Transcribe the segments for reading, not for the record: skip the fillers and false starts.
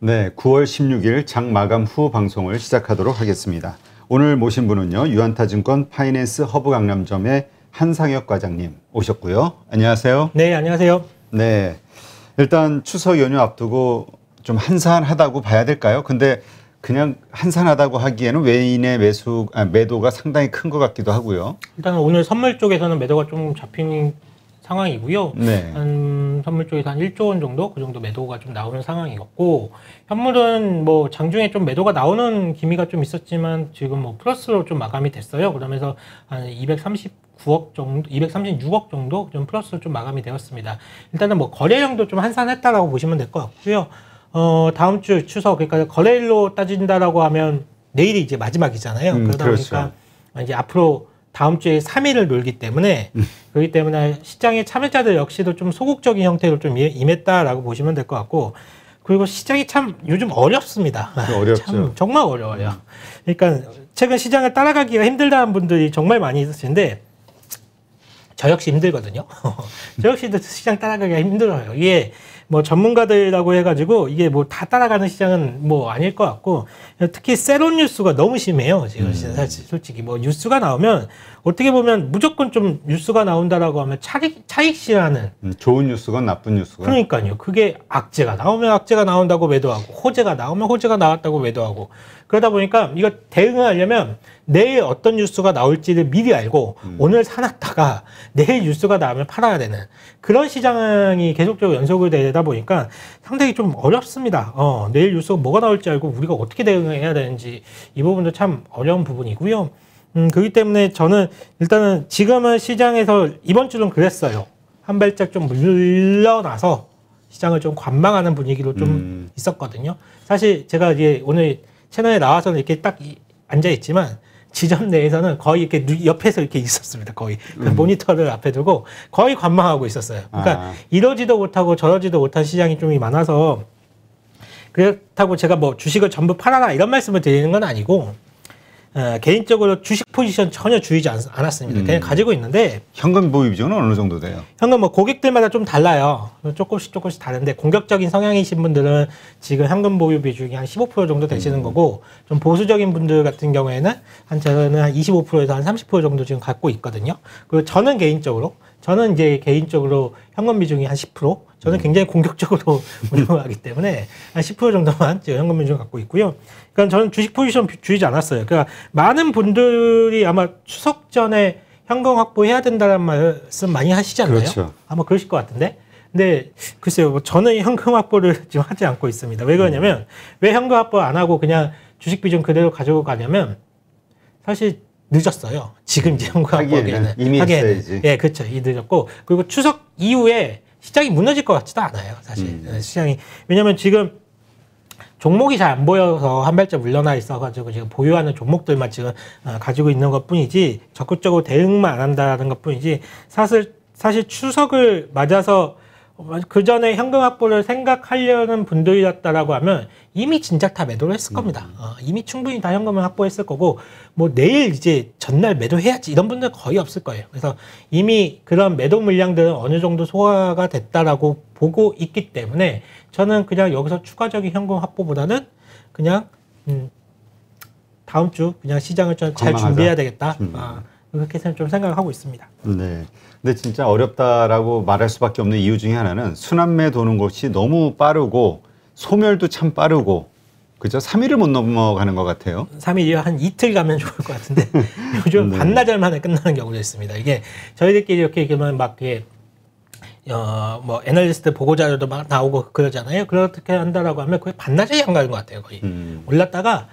네, 9월 16일 장 마감 후 방송을 시작하도록 하겠습니다. 오늘 모신 분은요, 유안타증권 파이낸스 허브 강남점의 한상혁 과장님 오셨고요. 안녕하세요. 네, 안녕하세요. 네, 일단 추석 연휴 앞두고 좀 한산하다고 봐야 될까요? 근데 그냥 한산하다고 하기에는 외인의 매도가 상당히 큰 것 같기도 하고요. 일단 오늘 선물 쪽에서는 매도가 좀 잡힌 상황이고요. 네. 한 선물 쪽에서 한 1조 원 정도 그 정도 매도가 좀 나오는 상황이었고, 현물은 뭐 장중에 좀 매도가 나오는 기미가 좀 있었지만 지금 뭐 플러스로 좀 마감이 됐어요. 그러면서 한 239억 정도, 236억 정도 좀 플러스로 좀 마감이 되었습니다. 일단은 뭐 거래량도 좀 한산했다라고 보시면 될 것 같고요. 다음 주 추석, 그러니까 거래일로 따진다라고 하면 내일이 이제 마지막이잖아요. 그러다 그렇죠. 보니까 이제 앞으로 다음 주에 3일을 놀기 때문에 그렇기 때문에 시장의 참여자들 역시도 좀 소극적인 형태로 좀 임했다라고 보시면 될 것 같고, 그리고 시장이 참 요즘 어렵습니다. 어렵죠. 참 정말 어려워요. 그러니까 최근 시장을 따라가기가 힘들다는 분들이 정말 많이 있으신데 저 역시 힘들거든요. 저 역시도 시장 따라가기가 힘들어요. 이게 뭐 전문가들이라고 해가지고 이게 뭐 다 따라가는 시장은 뭐 아닐 것 같고, 특히 세론 뉴스가 너무 심해요. 지금 사실 솔직히 뭐 뉴스가 나오면 어떻게 보면 무조건 좀 뉴스가 나온다라고 하면 차익실하는 좋은 뉴스건 나쁜 뉴스건. 그러니까요. 그게 악재가 나오면 악재가 나온다고 매도하고, 호재가 나오면 호재가 나왔다고 매도하고, 그러다 보니까 이거 대응을 하려면 내일 어떤 뉴스가 나올지를 미리 알고 오늘 사놨다가 내일 뉴스가 나오면 팔아야 되는 그런 시장이 계속적으로 연속이 되다 보니까 상당히 좀 어렵습니다. 내일 뉴스가 뭐가 나올지 알고 우리가 어떻게 대응해야 되는지 이 부분도 참 어려운 부분이고요. 그렇기 때문에 저는 일단은 지금은 시장에서 이번 주는 그랬어요. 한 발짝 좀 물러나서 시장을 좀 관망하는 분위기로 좀 있었거든요. 사실 제가 이제 오늘 채널에 나와서는 이렇게 딱 앉아 있지만 지점 내에서는 거의 이렇게 옆에서 이렇게 있었습니다. 거의 그 모니터를 앞에 두고 거의 관망하고 있었어요. 그러니까 이러지도 못하고 저러지도 못한 시장이 좀 많아서, 그렇다고 제가 뭐 주식을 전부 팔아라 이런 말씀을 드리는 건 아니고, 개인적으로 주식 포지션 전혀 줄이지 않았습니다. 그냥 가지고 있는데, 현금 보유 비중은 어느 정도 돼요? 현금 뭐 고객들마다 좀 달라요. 조금씩 다른데, 공격적인 성향이신 분들은 지금 현금 보유 비중이 한 15% 정도 되시는 거고, 좀 보수적인 분들 같은 경우에는 저는 한 25%에서 한 30% 정도 지금 갖고 있거든요. 그리고 저는 이제 개인적으로 현금 비중이 한 10%, 저는 굉장히 공격적으로 운영하기 때문에 한 10% 정도만 지금 현금 비중 갖고 있고요. 그러니까 저는 주식 포지션 줄이지 않았어요. 그러니까 많은 분들이 아마 추석 전에 현금 확보해야 된다는 말씀 많이 하시지 않나요? 그렇죠. 아마 그러실 것 같은데. 근데 글쎄요, 뭐 저는 현금 확보를 지금 하지 않고 있습니다. 왜 그러냐면, 왜 현금 확보 안 하고 그냥 주식 비중 그대로 가지고 가냐면, 사실 늦었어요. 지금 이제 현금 확보하기에는. 이미 했어야지. 예, 그렇죠. 이 늦었고, 그리고 추석 이후에 시장이 무너질 것 같지도 않아요, 사실. 시장이. 왜냐면 지금 종목이 잘 안 보여서 한 발짝 물러나 있어가지고 지금 보유하는 종목들만 지금 가지고 있는 것 뿐이지, 적극적으로 대응만 안 한다는 것 뿐이지, 사실 추석을 맞아서 그 전에 현금 확보를 생각하려는 분들이었다라고 하면 이미 진작 다 매도를 했을 겁니다. 이미 충분히 다 현금을 확보했을 거고, 뭐 내일 이제 전날 매도해야지 이런 분들 거의 없을 거예요. 그래서 이미 그런 매도 물량들은 어느 정도 소화가 됐다라고 보고 있기 때문에, 저는 그냥 여기서 추가적인 현금 확보보다는 그냥 다음 주 그냥 시장을 좀 잘 준비해야 되겠다. 그렇게 좀 생각을 하고 있습니다. 네. 근데 진짜 어렵다라고 말할 수밖에 없는 이유 중에 하나는 순환매 도는 것이 너무 빠르고 소멸도 참 빠르고, 그죠? 3일을 못 넘어가는 것 같아요. 3일이요? 한 이틀 가면 좋을 것 같은데 요즘 반나절 만에 끝나는 경우도 있습니다. 이게 저희들끼리 이렇게 얘기하면 막 이게 뭐 애널리스트 보고자료도 막 나오고 그러잖아요. 그렇게 한다라고 하면 거의 반나절이 안 가는 것 같아요. 거의 올랐다가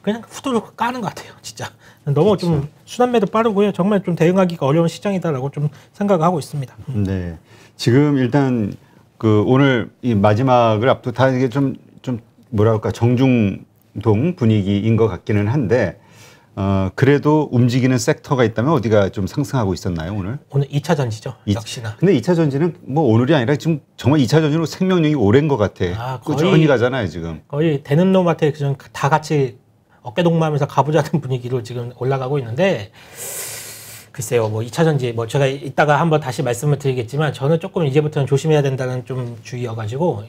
그냥 후두룩 까는 것 같아요. 진짜 너무 그렇죠. 좀 순환매도 빠르고요. 정말 좀 대응하기가 어려운 시장이다라고 좀 생각하고 있습니다. 네. 지금 일단 그 오늘 이 마지막을 앞두고 다 이게 좀 뭐랄까 정중동 분위기인 것 같기는 한데, 그래도 움직이는 섹터가 있다면 어디가 좀 상승하고 있었나요, 오늘? 오늘 2차 전지죠. 역시나. 근데 2차 전지는 뭐 오늘이 아니라 지금 정말 2차 전지로 생명력이 오랜 것 같아. 꾸준히 가잖아요, 지금. 거의 되는 놈한테 지금 다 같이 어깨동무하면서 가보자는 분위기로 지금 올라가고 있는데, 글쎄요, 뭐 2차 전지, 뭐 제가 이따가 한번 다시 말씀을 드리겠지만 저는 조금 이제부터는 조심해야 된다는 좀 주의여가지고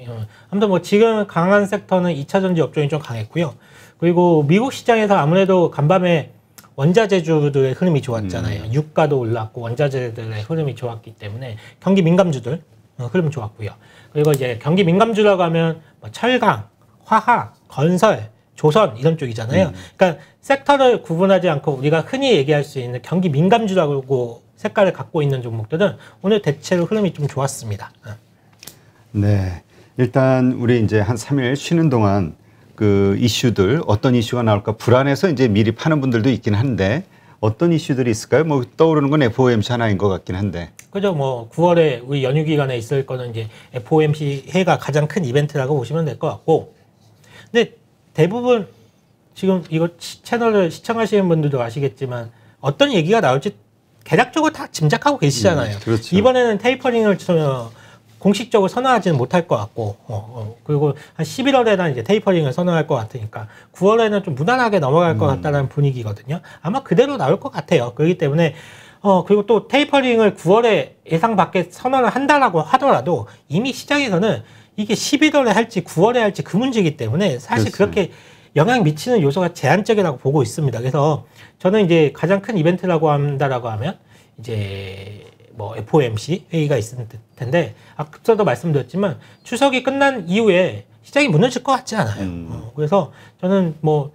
아무튼 뭐 지금 강한 섹터는 2차 전지 업종이 좀 강했고요. 그리고 미국 시장에서 아무래도 간밤에 원자재주들의 흐름이 좋았잖아요. 유가도 올랐고 원자재들의 흐름이 좋았기 때문에 경기 민감주들 흐름 좋았고요. 그리고 이제 경기 민감주라고 하면 뭐 철강, 화학, 건설, 조선 이런 쪽이잖아요. 그러니까 섹터를 구분하지 않고 우리가 흔히 얘기할 수 있는 경기 민감주라고 색깔을 갖고 있는 종목들은 오늘 대체로 흐름이 좀 좋았습니다. 네, 일단 우리 이제 한 3일 쉬는 동안 그 이슈들 어떤 이슈가 나올까 불안해서 이제 미리 파는 분들도 있긴 한데 어떤 이슈들이 있을까요? 뭐 떠오르는 건 FOMC 하나인 것 같긴 한데. 그죠. 뭐 9월에 우리 연휴 기간에 있을 거는 이제 FOMC 회가 가장 큰 이벤트라고 보시면 될 것 같고. 근데 대부분 지금 이거 채널을 시청하시는 분들도 아시겠지만 어떤 얘기가 나올지 대략적으로 다 짐작하고 계시잖아요. 그렇죠. 이번에는 테이퍼링을 공식적으로 선언하지는 못할 것 같고, 그리고 한 11월에는 이제 테이퍼링을 선언할 것 같으니까 9월에는 좀 무난하게 넘어갈 것 같다는 분위기거든요. 아마 그대로 나올 것 같아요. 그렇기 때문에 그리고 또 테이퍼링을 9월에 예상 밖에 선언을 한다라고 하더라도 이미 시장에서는 이게 11월에 할지 9월에 할지 그 문제이기 때문에 사실 그렇죠. 그렇게 영향 미치는 요소가 제한적이라고 보고 있습니다. 그래서 저는 이제 가장 큰 이벤트라고 한다라고 하면 이제 뭐 FOMC 회의가 있을 텐데 앞서도 말씀드렸지만 추석이 끝난 이후에 시장이 무너질 것 같지 않아요. 그래서 저는 뭐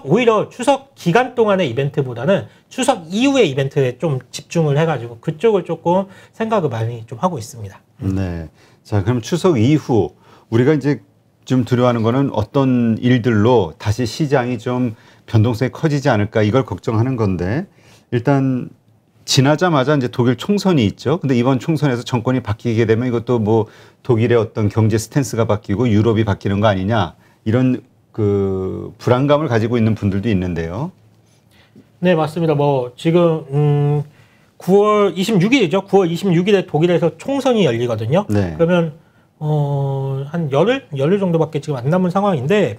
오히려 추석 기간 동안의 이벤트보다는 추석 이후의 이벤트에 좀 집중을 해가지고 그쪽을 조금 생각을 많이 좀 하고 있습니다. 네. 자, 그럼 추석 이후 우리가 이제 좀 두려워하는 거는 어떤 일들로 다시 시장이 좀 변동성이 커지지 않을까 이걸 걱정하는 건데 일단 지나자마자 이제 독일 총선이 있죠. 근데 이번 총선에서 정권이 바뀌게 되면 이것도 뭐 독일의 어떤 경제 스탠스가 바뀌고 유럽이 바뀌는 거 아니냐 이런 그 불안감을 가지고 있는 분들도 있는데요. 네, 맞습니다. 뭐 지금 9월 26일이죠. 9월 26일에 독일에서 총선이 열리거든요. 네. 그러면 한 열흘 정도밖에 지금 안 남은 상황인데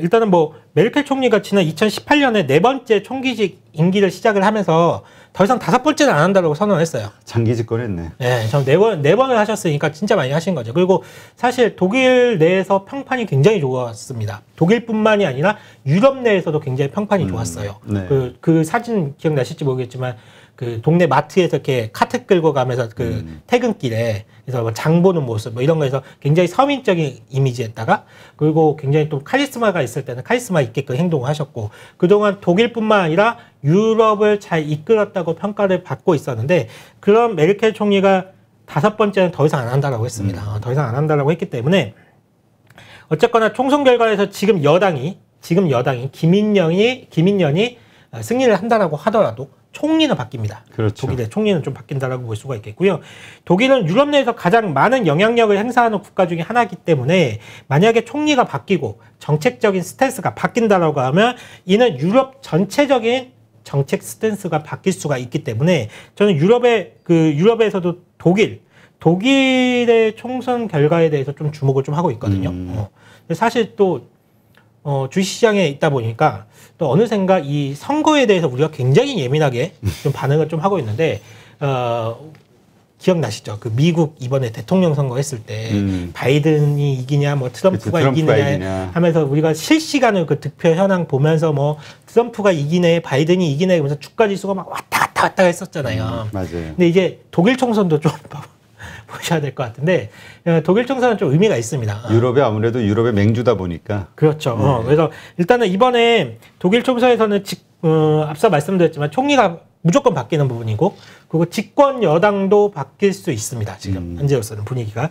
일단은 뭐 메르켈 총리가 지난 2018년에 4번째 총기직 임기를 시작을 하면서 더 이상 5번째는 안 한다고 선언했어요. 장기 집권했네. 네, 전 4번을 하셨으니까 진짜 많이 하신 거죠. 그리고 사실 독일 내에서 평판이 굉장히 좋았습니다. 독일뿐만이 아니라 유럽 내에서도 굉장히 평판이 좋았어요. 네. 그 사진 기억나실지 모르겠지만 그 동네 마트에서 이렇게 카트 끌고 가면서 그 퇴근길에 그래서 뭐 장 보는 모습 뭐 이런 거에서 굉장히 서민적인 이미지에다가 그리고 굉장히 또 카리스마가 있을 때는 카리스마 있게끔 행동을 하셨고 그동안 독일뿐만 아니라 유럽을 잘 이끌었다고 평가를 받고 있었는데 그런 메르켈 총리가 5번째는 더 이상 안 한다라고 했습니다. 더 이상 안 한다라고 했기 때문에 어쨌거나 총선 결과에서 지금 여당이 김인년이 승리를 한다라고 하더라도 총리는 바뀝니다. 그렇죠. 독일의 총리는 좀 바뀐다라고 볼 수가 있겠고요. 독일은 유럽 내에서 가장 많은 영향력을 행사하는 국가 중에 하나이기 때문에 만약에 총리가 바뀌고 정책적인 스탠스가 바뀐다라고 하면 이는 유럽 전체적인 정책 스탠스가 바뀔 수가 있기 때문에 저는 유럽에서도 독일의 총선 결과에 대해서 좀 주목을 좀 하고 있거든요. 사실 또 주식시장에 있다 보니까 또 어느샌가 이 선거에 대해서 우리가 굉장히 예민하게 좀 반응을 좀 하고 있는데 기억나시죠? 그 미국 이번에 대통령 선거 했을 때 바이든이 이기냐 뭐 트럼프가 이기느냐 하면서 우리가 실시간으로 그 득표 현황 보면서 뭐 트럼프가 이기네 바이든이 이기네 그러면서 주가 지수가 막 왔다 갔다 했었잖아요. 맞아요. 근데 이제 독일 총선도 좀 보셔야 될 것 같은데 독일 총선은 좀 의미가 있습니다. 유럽이 아무래도 유럽의 맹주다 보니까. 그렇죠. 그래서 일단은 이번에 독일 총선에서는 앞서 말씀드렸지만 총리가 무조건 바뀌는 부분이고 그리고 집권 여당도 바뀔 수 있습니다. 지금 현재로서는 분위기가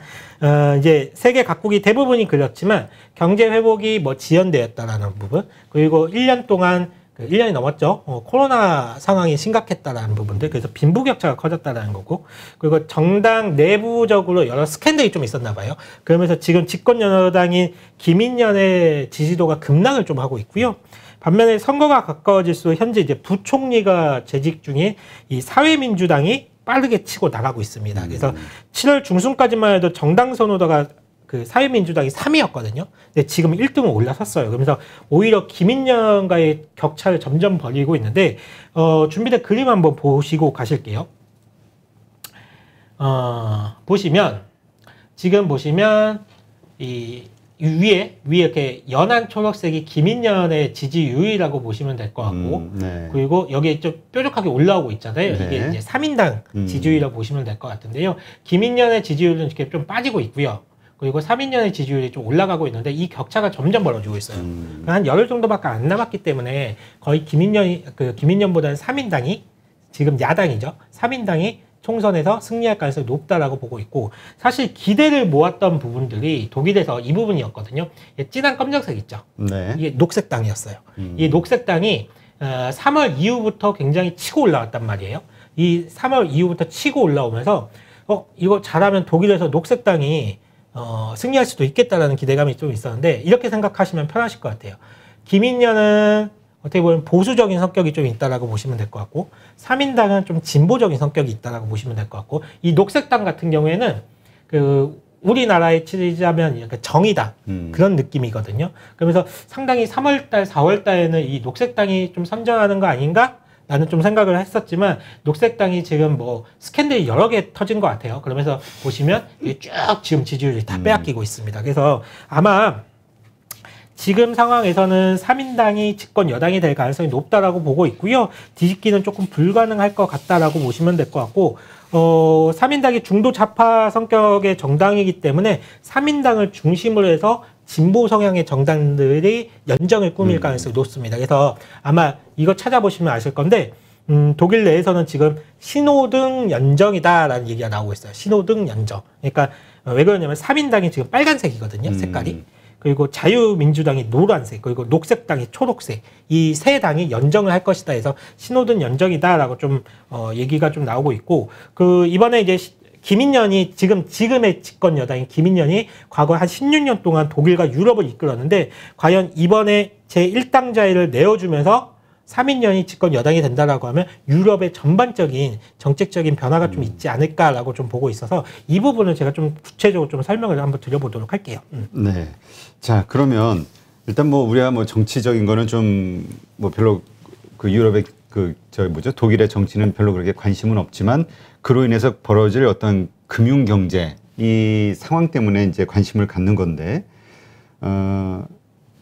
이제 세계 각국이 대부분이 그렇지만 경제 회복이 뭐 지연되었다라는 부분 그리고 1년 동안 1년이 넘었죠. 코로나 상황이 심각했다라는 부분들 그래서 빈부격차가 커졌다라는 거고 그리고 정당 내부적으로 여러 스캔들이 좀 있었나 봐요. 그러면서 지금 집권 여당인 김인년의 지지도가 급락을 좀 하고 있고요. 반면에 선거가 가까워질수록 현재 이제 부총리가 재직 중인 이 사회민주당이 빠르게 치고 나가고 있습니다. 그래서 7월 중순까지만 해도 정당 선호도가 그 사회민주당이 3위였거든요. 근데 지금 1등으로 올라섰어요. 그러면서 오히려 김인연과의 격차를 점점 벌이고 있는데 준비된 그림 한번 보시고 가실게요. 지금 보시면 이 위에 이렇게 연한 초록색이 김인연의 지지율이라고 보시면 될 것 같고, 네. 그리고 여기에 좀 뾰족하게 올라오고 있잖아요. 네. 이게 이제 3인당 지지율이라고 보시면 될 것 같은데요. 김인연의 지지율은 이렇게 좀 빠지고 있고요. 그리고 3인연의 지지율이 좀 올라가고 있는데 이 격차가 점점 벌어지고 있어요. 한 열흘 정도밖에 안 남았기 때문에 거의 김인연보다는 3인당이 지금 야당이죠. 3인당이 총선에서 승리할 가능성이 높다라고 보고 있고, 사실 기대를 모았던 부분들이 독일에서 이 부분이었거든요. 진한 검정색 있죠. 네. 이게 녹색당이었어요. 이 녹색당이 3월 이후부터 굉장히 치고 올라왔단 말이에요. 이 3월 이후부터 치고 올라오면서 이거 잘하면 독일에서 녹색당이 승리할 수도 있겠다라는 기대감이 좀 있었는데, 이렇게 생각하시면 편하실 것 같아요. 김인연은 어떻게 보면 보수적인 성격이 좀 있다라고 보시면 될 것 같고, 3인당은 좀 진보적인 성격이 있다라고 보시면 될 것 같고, 이 녹색당 같은 경우에는 우리나라에 치자면 약간 정의당 그런 느낌이거든요. 그러면서 상당히 3월달, 4월달에는 이 녹색당이 좀 선전하는 거 아닌가? 라는 좀 생각을 했었지만, 녹색당이 지금 뭐 스캔들이 여러 개 터진 것 같아요. 그러면서 보시면 쭉 지금 지지율이 다 빼앗기고 있습니다. 그래서 아마 지금 상황에서는 3인당이 집권 여당이 될 가능성이 높다라고 보고 있고요. 뒤집기는 조금 불가능할 것 같다라고 보시면 될 것 같고, 3인당이 중도 좌파 성격의 정당이기 때문에 3인당을 중심으로 해서 진보 성향의 정당들이 연정을 꾸밀 가능성이 높습니다. 그래서 아마 이거 찾아보시면 아실 건데, 독일 내에서는 지금 신호등 연정이다라는 얘기가 나오고 있어요. 신호등 연정. 그러니까 왜 그러냐면 3인당이 지금 빨간색이거든요. 색깔이. 그리고 자유민주당이 노란색, 그리고 녹색당이 초록색, 이 세 당이 연정을 할 것이다 해서 신호등 연정이다라고 좀 얘기가 좀 나오고 있고, 이번에 이제 김인연이 지금의 집권 여당인 김인연이 과거 한 16년 동안 독일과 유럽을 이끌었는데, 과연 이번에 제1당자를 내어주면서 3인연이 집권 여당이 된다라고 하면 유럽의 전반적인 정책적인 변화가 좀 있지 않을까라고 좀 보고 있어서, 이 부분을 제가 좀 구체적으로 좀 설명을 한번 드려보도록 할게요. 네. 자, 그러면 일단 뭐 우리가 뭐 정치적인 거는 좀 뭐 별로 유럽의 독일의 정치는 별로 그렇게 관심은 없지만, 그로 인해서 벌어질 어떤 금융 경제 이 상황 때문에 이제 관심을 갖는 건데,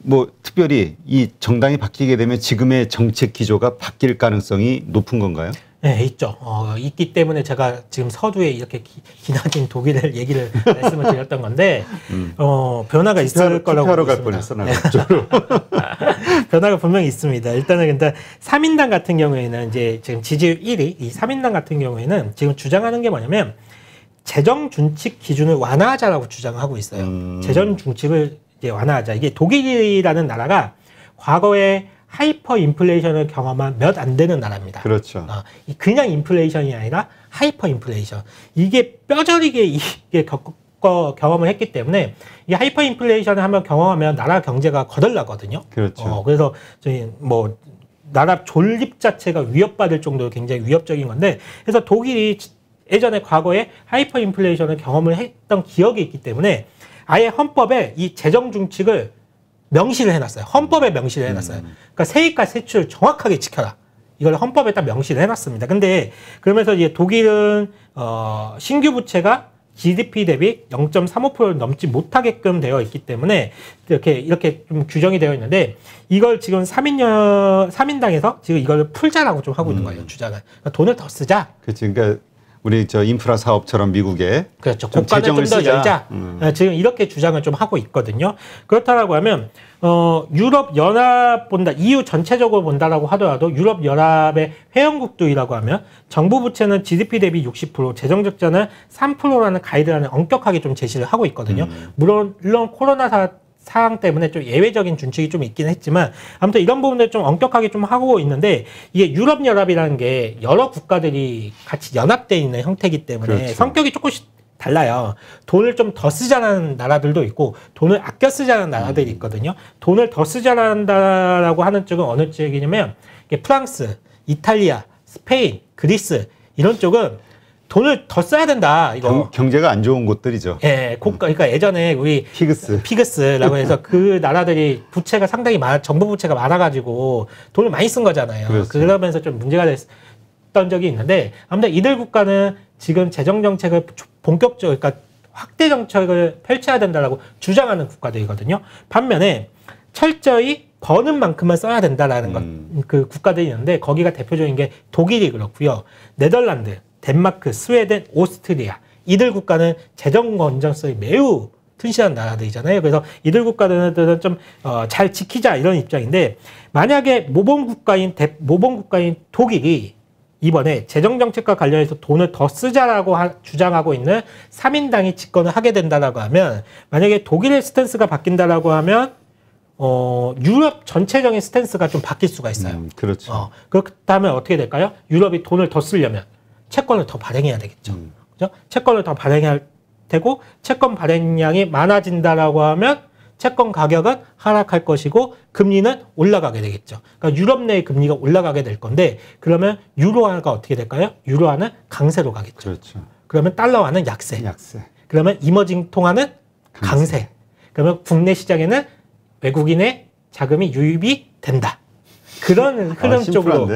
뭐 특별히 이 정당이 바뀌게 되면 지금의 정책 기조가 바뀔 가능성이 높은 건가요? 네, 있죠. 있기 때문에 제가 지금 서두에 이렇게 기나긴 독일을 말씀을 드렸던 건데, 변화가 있을 거라고 투표하러 갈 보겠습니다. 뻔했어, 나 그쪽으로. 변화가 분명히 있습니다. 일단은 근데 3인당 같은 경우에는 이제 지금 지지율 1위, 이 3인당 같은 경우에는 지금 주장하는 게 뭐냐면, 재정 준칙 기준을 완화하자라고 주장하고 있어요. 재정 준칙을 이제 완화하자. 이게 독일이라는 나라가 과거에 하이퍼 인플레이션을 경험한 몇 안 되는 나라입니다. 그렇죠. 그냥 인플레이션이 아니라 하이퍼 인플레이션. 이게 뼈저리게 이게 경험을 했기 때문에, 이 하이퍼 인플레이션을 한번 경험하면 나라 경제가 거덜나거든요. 그렇죠. 그래서 저희 뭐 나라 존립 자체가 위협받을 정도로 굉장히 위협적인 건데, 그래서 독일이 예전에 과거에 하이퍼 인플레이션을 경험을 했던 기억이 있기 때문에 아예 헌법에 이 재정 준칙을 명시를 해놨어요. 헌법에 명시를 해놨어요. 그러니까 세입과 세출을 정확하게 지켜라. 이걸 헌법에 딱 명시를 해놨습니다. 근데 그러면서 이제 독일은 신규 부채가 GDP 대비 0.35%를 넘지 못하게끔 되어 있기 때문에 이렇게 좀 규정이 되어 있는데, 이걸 지금 3인당에서 지금 이걸 풀자라고 좀 하고 있는 거예요. 주장을. 그러니까 돈을 더 쓰자. 그렇지. 그러니까 우리 인프라 사업처럼 미국에 그렇죠. 국가는 좀 더 열자. 지금 이렇게 주장을 좀 하고 있거든요. 그렇다라고 하면 유럽 연합보다 EU 전체적으로 본다라고 하더라도 유럽 연합의 회원국들이라고 하면 정부 부채는 GDP 대비 60%, 재정 적자는 3%라는 가이드라인을 엄격하게 좀 제시를 하고 있거든요. 물론 코로나 상황 때문에 좀 예외적인 준칙이 좀 있긴 했지만, 아무튼 이런 부분들 좀 엄격하게 좀 하고 있는데, 이게 유럽연합이라는 게 여러 국가들이 같이 연합되어 있는 형태이기 때문에 그렇죠. 성격이 조금씩 달라요. 돈을 좀 더 쓰자는 나라들도 있고 돈을 아껴 쓰자는 나라들이 있거든요. 돈을 더 쓰자라고 하는 쪽은 어느 쪽이냐면 프랑스, 이탈리아, 스페인, 그리스 이런 쪽은 돈을 더 써야 된다. 이거. 경제가 안 좋은 곳들이죠. 예, 그러니까 예전에 우리 피그스라고 해서 그 나라들이 부채가 상당히 정부 부채가 많아가지고 돈을 많이 쓴 거잖아요. 그렇죠. 그러면서 좀 문제가 됐던 적이 있는데 아무튼 이들 국가는 지금 재정 정책을 본격적으로 그러니까 확대 정책을 펼쳐야 된다라고 주장하는 국가들이거든요. 반면에 철저히 버는 만큼만 써야 된다라는 그 국가들이 있는데 거기가 대표적인 게 독일이 그렇고요. 네덜란드, 덴마크, 스웨덴, 오스트리아 이들 국가는 재정 건전성이 매우 튼실한 나라들이잖아요. 그래서 이들 국가들은 좀 잘 지키자 이런 입장인데 만약에 모범 국가인 독일이 이번에 재정 정책과 관련해서 돈을 더 쓰자라고 주장하고 있는 3인당이 집권을 하게 된다라고 하면 만약에 독일의 스탠스가 바뀐다라고 하면 유럽 전체적인 스탠스가 좀 바뀔 수가 있어요. 그렇죠. 그렇다면 어떻게 될까요? 유럽이 돈을 더 쓰려면 채권을 더 발행해야 되겠죠. 그죠? 채권을 더 발행해야 되고 채권 발행량이 많아진다라고 하면 채권 가격은 하락할 것이고 금리는 올라가게 되겠죠. 그러니까 유럽 내의 금리가 올라가게 될 건데 그러면 유로화가 어떻게 될까요? 유로화는 강세로 가겠죠. 그렇죠. 그러면 달러화는 약세. 그러면 이머징 통화는 강세. 그러면 국내 시장에는 외국인의 자금이 유입이 된다. 그런 흐름 쪽으로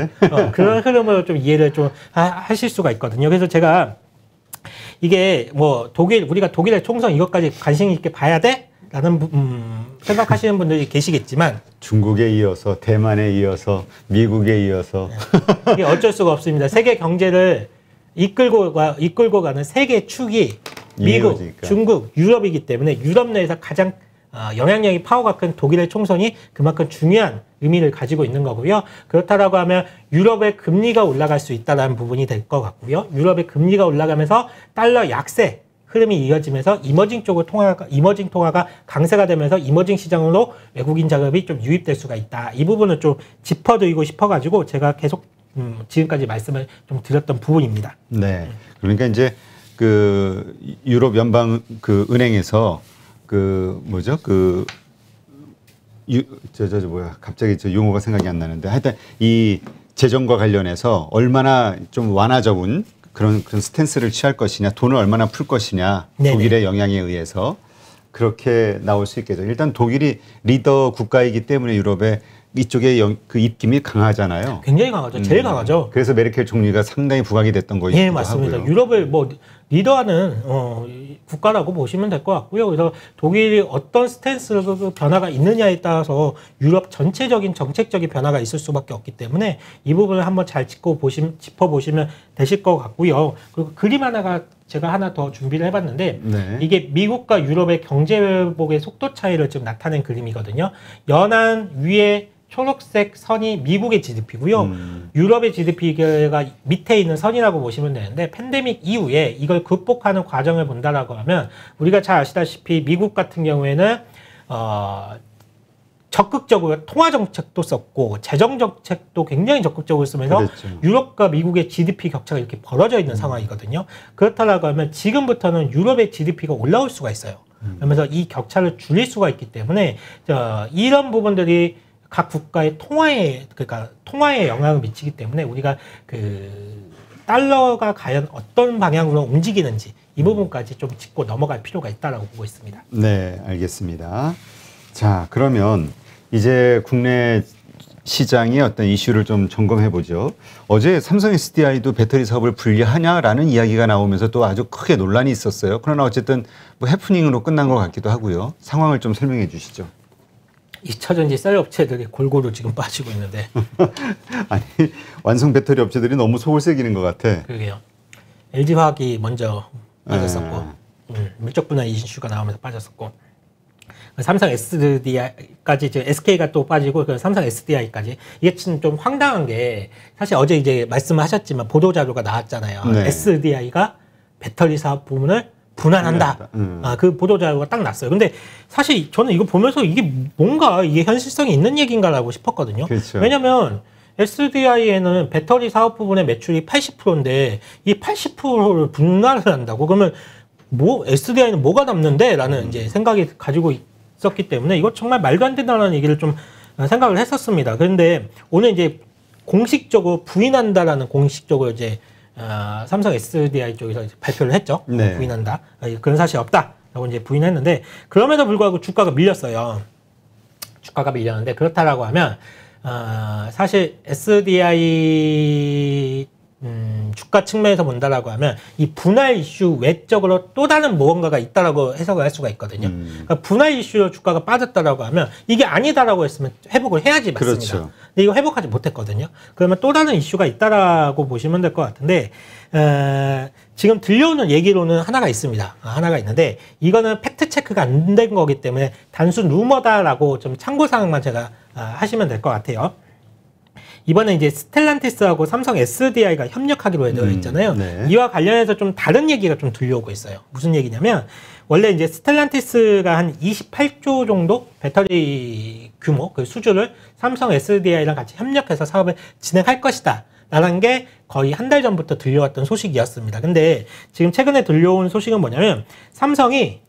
그런 흐름으로 좀 이해를 좀 하실 수가 있거든요. 그래서 제가 이게 뭐 우리가 독일의 총선 이것까지 관심 있게 봐야 돼? 라는 생각하시는 분들이 계시겠지만 중국에 이어서 대만에 이어서 미국에 이어서 이게 어쩔 수가 없습니다. 세계 경제를 이끌고 가는 세계 축이 미국, 이어지니까. 중국, 유럽이기 때문에 유럽 내에서 가장 영향력이 파워가 큰 독일의 총선이 그만큼 중요한 의미를 가지고 있는 거고요. 그렇다라고 하면 유럽의 금리가 올라갈 수 있다는 부분이 될 것 같고요. 유럽의 금리가 올라가면서 달러 약세 흐름이 이어지면서 이머징 통화가 강세가 되면서 이머징 시장으로 외국인 자금이 좀 유입될 수가 있다. 이 부분을 좀 짚어드리고 싶어가지고 제가 계속 지금까지 말씀을 좀 드렸던 부분입니다. 네. 그러니까 이제 그 유럽 연방 그 은행에서 갑자기 저 용어가 생각이 안 나는데 하여튼 이 재정과 관련해서 얼마나 좀 완화적인 그런 스탠스를 취할 것이냐, 돈을 얼마나 풀 것이냐, 네네. 독일의 영향에 의해서 그렇게 나올 수 있겠죠. 일단 독일이 리더 국가이기 때문에 유럽에 이쪽에 그 입김이 강하잖아요. 굉장히 강하죠. 제일 강하죠. 그래서 메르켈 총리가 상당히 부각이 됐던 거이기도 하고요. 예, 맞습니다. 하고요. 유럽을 뭐 리더하는 국가라고 보시면 될 것 같고요. 그래서 독일이 어떤 스탠스로 변화가 있느냐에 따라서 유럽 전체적인 정책적인 변화가 있을 수밖에 없기 때문에 이 부분을 한번 잘 짚어보시면 되실 것 같고요. 그리고 그림 제가 하나 더 준비를 해봤는데 네. 이게 미국과 유럽의 경제 회복의 속도 차이를 지금 나타낸 그림이거든요. 연한 위에 초록색 선이 미국의 GDP고요. 유럽의 GDP가 밑에 있는 선이라고 보시면 되는데 팬데믹 이후에 이걸 극복하는 과정을 본다라고 하면 우리가 잘 아시다시피 미국 같은 경우에는 적극적으로 통화 정책도 썼고 재정 정책도 굉장히 적극적으로 쓰면서 그랬죠. 유럽과 미국의 GDP 격차가 이렇게 벌어져 있는 상황이거든요. 그렇다라고 하면 지금부터는 유럽의 GDP가 올라올 수가 있어요. 그러면서 이 격차를 줄일 수가 있기 때문에 이런 부분들이 각 국가의 통화에 영향을 미치기 때문에 우리가 그 달러가 과연 어떤 방향으로 움직이는지 이 부분까지 좀 짚고 넘어갈 필요가 있다라고 보고 있습니다. 네, 알겠습니다. 자, 그러면 이제 국내 시장의 어떤 이슈를 좀 점검해 보죠. 어제 삼성 SDI도 배터리 사업을 분리하냐라는 이야기가 나오면서 또 아주 크게 논란이 있었어요. 그러나 어쨌든 뭐 해프닝으로 끝난 것 같기도 하고요. 상황을 좀 설명해 주시죠. 2차전지 셀 업체들이 골고루 지금 빠지고 있는데. 아니, 완성 배터리 업체들이 너무 속을 새기는 것 같아. 그러게요. LG화학이 먼저 빠졌었고, 물적 분할 이슈가 나오면서 빠졌었고, 삼성 SDI까지, 지금 SK가 또 빠지고, 삼성 SDI까지. 이게 좀 황당한 게, 사실 어제 이제 말씀하셨지만 보도자료가 나왔잖아요. 네. SDI가 배터리 사업 부문을 분할한다. 그 보도자료가 딱 났어요. 근데 사실 저는 이거 보면서 이게 현실성이 있는 얘기인가라고 싶었거든요. 그렇죠. 왜냐면 SDI에는 배터리 사업 부분의 매출이 80%인데 이 80%를 분할을 한다고 그러면 SDI는 뭐가 남는데? 라는 이제 생각이 가지고 있었기 때문에 이거 정말 말도 안 된다는 얘기를 좀 생각을 했었습니다. 그런데 오늘 이제 공식적으로 부인한다라는 공식적으로 이제 삼성 SDI 쪽에서 이제 발표를 했죠. 네. 부인한다. 그런 사실이 없다라고 이제 부인했는데 그럼에도 불구하고 주가가 밀렸어요. 주가가 밀렸는데 그렇다라고 하면 사실 SDI 주가 측면에서 본다라고 하면 이 분할 이슈 외적으로 또 다른 무언가가 있다라고 해석을 할 수가 있거든요. 그러니까 분할 이슈로 주가가 빠졌다라고 하면 이게 아니다라고 했으면 회복을 해야지 맞습니다. 그렇죠. 근데 이거 회복하지 못했거든요. 그러면 또 다른 이슈가 있다라고 보시면 될 것 같은데 지금 들려오는 얘기로는 하나가 있습니다. 하나가 있는데 이거는 팩트 체크가 안 된 거기 때문에 단순 루머다라고 좀 참고 사항만 제가 하시면 될 것 같아요. 이번에 이제 스텔란티스하고 삼성 SDI가 협력하기로 되어 있잖아요. 네. 이와 관련해서 좀 다른 얘기가 좀 들려오고 있어요. 무슨 얘기냐면 원래 이제 스텔란티스가 한 28조 정도 배터리 규모 그 수주를 삼성 SDI랑 같이 협력해서 사업을 진행할 것이다. 라는 게 거의 한 달 전부터 들려왔던 소식이었습니다. 근데 지금 최근에 들려온 소식은 뭐냐면 삼성이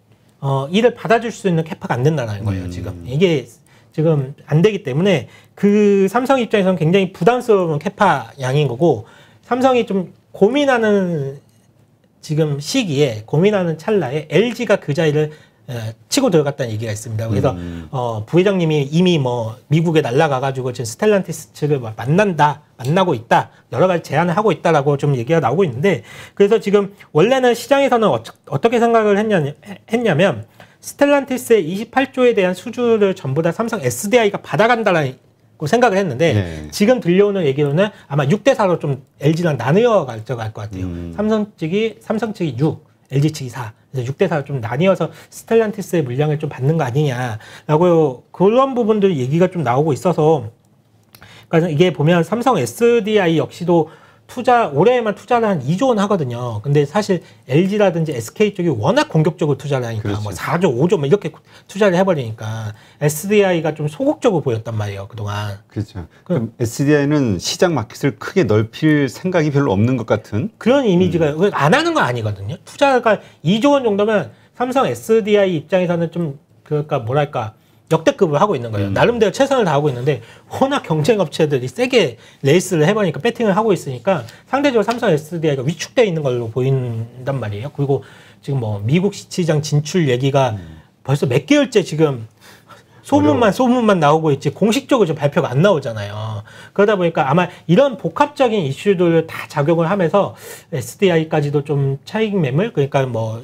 이를 받아줄 수 있는 캐파가 안 된다는 거예요. 지금 이게 지금 안 되기 때문에 그 삼성 입장에서는 굉장히 부담스러운 캐파 양인 거고 삼성이 좀 고민하는 지금 시기에 고민하는 찰나에 LG가 그 자리를 치고 들어갔다는 얘기가 있습니다. 그래서 부회장님이 이미 뭐 미국에 날아가가지고 지금 스텔란티스 측을 만나고 있다, 여러 가지 제안을 하고 있다라고 좀 얘기가 나오고 있는데 그래서 지금 원래는 시장에서는 어떻게 생각을 했냐면 스텔란티스의 28조에 대한 수주를 전부 다 삼성 SDI가 받아간다라고 생각을 했는데 네. 지금 들려오는 얘기로는 아마 6대4로 좀 LG랑 나뉘어 가져갈 것 같아요. 삼성 측이 6, LG 측이 4. 그래서 6대4로 좀 나뉘어서 스텔란티스의 물량을 좀 받는 거 아니냐라고 그런 부분들 얘기가 좀 나오고 있어서 그러니까 이게 보면 삼성 SDI 역시도 올해에만 투자를 한 2조 원 하거든요. 근데 사실 LG라든지 SK 쪽이 워낙 공격적으로 투자를 하니까 그렇죠. 뭐 4조, 5조 뭐 이렇게 투자를 해버리니까 SDI가 좀 소극적으로 보였단 말이에요, 그동안. 그렇죠. 그럼 SDI는 시장 마켓을 크게 넓힐 생각이 별로 없는 것 같은 그런 이미지가 안 하는 건 아니거든요. 투자가 2조 원 정도면 삼성 SDI 입장에서는 좀 그러니까 뭐랄까 역대급을 하고 있는 거예요. 나름대로 최선을 다하고 있는데 워낙 경쟁 업체들이 세게 레이스를 해보니까 배팅을 하고 있으니까 상대적으로 삼성 SDI가 위축되어 있는 걸로 보인단 말이에요. 그리고 지금 뭐 미국 시장 진출 얘기가 벌써 몇 개월째 지금 소문만 나오고 있지 공식적으로 지금 발표가 안 나오잖아요. 그러다 보니까 아마 이런 복합적인 이슈들을 다 작용을 하면서 SDI까지도 좀 차익 매물 그러니까 뭐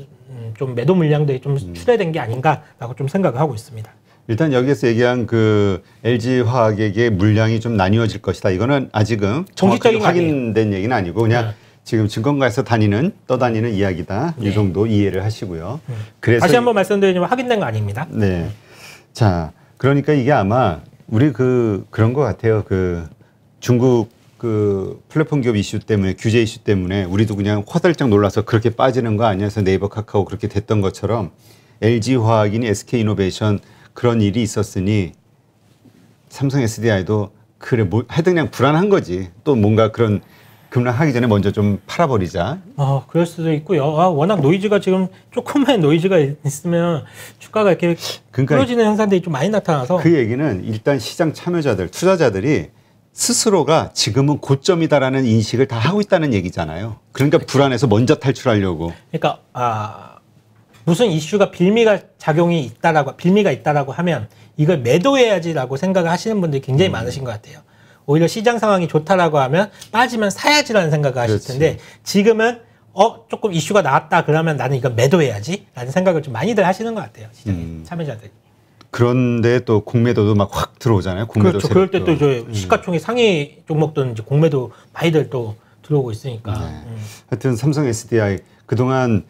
좀 매도 물량들이 좀 출회된 게 아닌가라고 좀 생각을 하고 있습니다. 일단 여기에서 얘기한 그 LG화학에게 물량이 좀 나뉘어질 것이다. 이거는 아직은 정확하게 확인된 얘기는 아니고 그냥 지금 증권가에서 떠다니는 이야기다. 이 정도 이해를 하시고요. 그래서 다시 한번 말씀드리지만 확인된 거 아닙니다. 네. 자, 그러니까 이게 아마 우리 그런 것 같아요. 그 중국 그 플랫폼 기업 이슈 때문에 규제 이슈 때문에 우리도 그냥 화들짝 놀라서 그렇게 빠지는 거 아니야? 해서 네이버 카카오 그렇게 됐던 것처럼 LG화학이니 SK이노베이션 그런 일이 있었으니 삼성 SDI도 그래 하여튼 그냥 불안한 거지. 또 뭔가 그런 급락하기 전에 먼저 좀 팔아버리자. 그럴 수도 있고요. 워낙 노이즈가 지금 조금만 노이즈가 있으면 주가가 이렇게 끌어지는 현상들이 좀 많이 나타나서 그 얘기는 일단 시장 참여자들, 투자자들이 스스로가 지금은 고점이다라는 인식을 다 하고 있다는 얘기잖아요. 그러니까 불안해서 먼저 탈출하려고. 그러니까 무슨 이슈가 빌미가 있다라고 하면 이걸 매도해야지라고 생각을 하시는 분들이 굉장히 많으신 것 같아요. 오히려 시장 상황이 좋다라고 하면 빠지면 사야지라는 생각을 하실 텐데 지금은 조금 이슈가 나왔다 그러면 나는 이걸 매도해야지라는 생각을 좀 많이들 하시는 것 같아요. 시장 참여자들이. 그런데 또 공매도도 막 확 들어오잖아요. 공매도 그렇죠. 그럴 때 또 시가총액 상위 종목들은 이제 공매도 많이들 또 들어오고 있으니까. 하여튼 삼성 SDI 그동안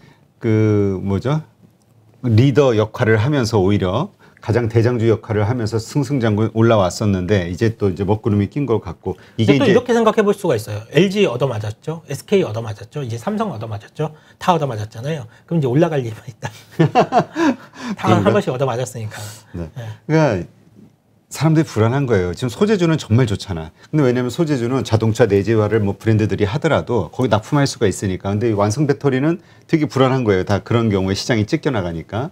리더 역할을 하면서 오히려 가장 대장주 역할을 하면서 승승장구 올라왔었는데 이제 먹구름이 낀 것 같고 이게 또 이렇게 생각해 볼 수가 있어요. LG 얻어맞았죠, SK 얻어맞았죠, 이제 삼성 얻어맞았죠, 다 얻어맞았잖아요. 그럼 이제 올라갈 일만 있다. 다 한 번씩 얻어맞았으니까. 네. 그러니까 사람들이 불안한 거예요. 지금 소재주는 정말 좋잖아. 근데 왜냐하면 소재주는 자동차 내재화를 뭐 브랜드들이 하더라도 거기 납품할 수가 있으니까. 근데 완성 배터리는 되게 불안한 거예요. 다 그런 경우에 시장이 찢겨나가니까.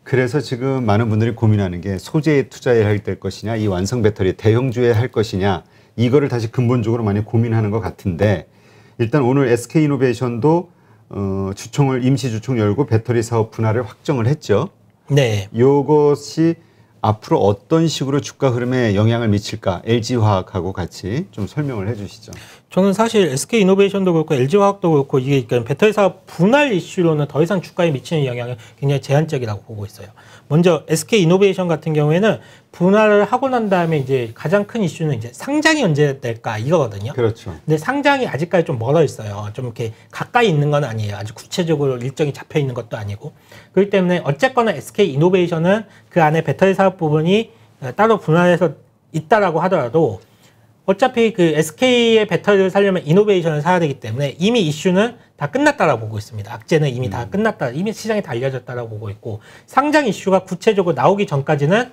그래서 지금 많은 분들이 고민하는 게 소재에 투자해야 할 것이냐, 이 완성 배터리 대형주에 할 것이냐, 이거를 다시 근본적으로 많이 고민하는 것 같은데 일단 오늘 SK이노베이션도 임시 주총 열고 배터리 사업 분할을 확정을 했죠. 네. 이것이 앞으로 어떤 식으로 주가 흐름에 영향을 미칠까? LG화학하고 같이 좀 설명을 해주시죠. 저는 사실 SK이노베이션도 그렇고 LG화학도 그렇고 이게 그러니까 배터리 사업 분할 이슈로는 더 이상 주가에 미치는 영향은 굉장히 제한적이라고 보고 있어요. 먼저 SK이노베이션 같은 경우에는 분할을 하고 난 다음에 이제 가장 큰 이슈는 이제 상장이 언제 될까 이거거든요. 그렇죠. 근데 상장이 아직까지 좀 멀어 있어요. 좀 이렇게 가까이 있는 건 아니에요. 아주 구체적으로 일정이 잡혀 있는 것도 아니고. 그렇기 때문에 어쨌거나 SK이노베이션은 그 안에 배터리 사업 부분이 따로 분할해서 있다라고 하더라도 어차피 그 SK의 배터리를 사려면 이노베이션을 사야 되기 때문에 이미 이슈는 다 끝났다라고 보고 있습니다. 악재는 이미 다 끝났다. 이미 시장에 다 알려졌다라고 보고 있고 상장 이슈가 구체적으로 나오기 전까지는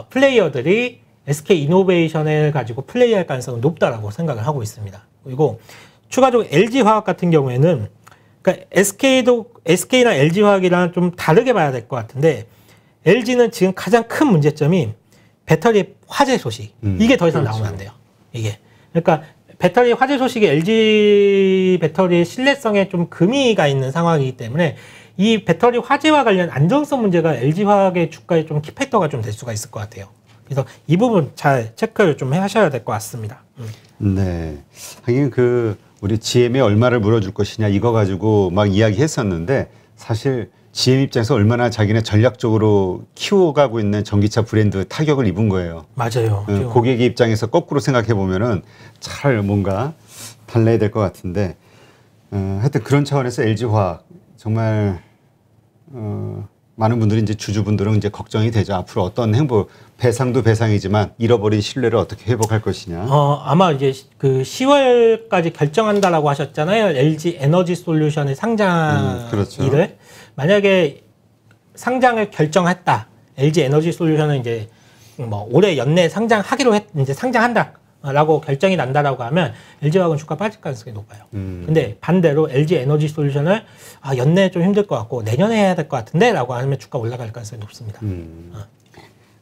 플레이어들이 SK이노베이션을 가지고 플레이할 가능성은 높다라고 생각을 하고 있습니다. 그리고 추가적으로 LG화학 같은 경우에는 그러니까 SK나 LG화학이랑 좀 다르게 봐야 될 것 같은데 LG는 지금 가장 큰 문제점이 배터리 화재 소식. 이게 더 이상 그렇죠. 나오면 안 돼요. 이게. 그러니까 배터리 화재 소식이 LG 배터리의 신뢰성에 좀 금이가 있는 상황이기 때문에 이 배터리 화재와 관련 안정성 문제가 LG화학의 주가에 좀 키팩터가 좀 될 수가 있을 것 같아요. 그래서 이 부분 잘 체크를 좀 하셔야 될 것 같습니다. 네. 하긴 우리 GM에 얼마를 물어줄 것이냐 이거 가지고 막 이야기했었는데 사실 GM 입장에서 얼마나 자기네 전략적으로 키워가고 있는 전기차 브랜드 타격을 입은 거예요. 맞아요. 고객의 입장에서 거꾸로 생각해 보면은 잘 뭔가 달라야 될 것 같은데 하여튼 그런 차원에서 LG화학 정말 많은 분들이 이제 주주분들은 이제 걱정이 되죠. 앞으로 어떤 배상도 배상이지만 잃어버린 신뢰를 어떻게 회복할 것이냐. 아마 이제 그 10월까지 결정한다라고 하셨잖아요. LG 에너지 솔루션의 상장 그렇죠. 일을. 만약에 상장을 결정했다. LG 에너지 솔루션은 이제 뭐 올해 연내 상장하기로 이제 상장한다라고 결정이 난다라고 하면 LG화학은 주가 빠질 가능성이 높아요. 근데 반대로 LG 에너지 솔루션을 연내에 좀 힘들 것 같고 내년에 해야 될 것 같은데라고 하면 주가 올라갈 가능성이 높습니다.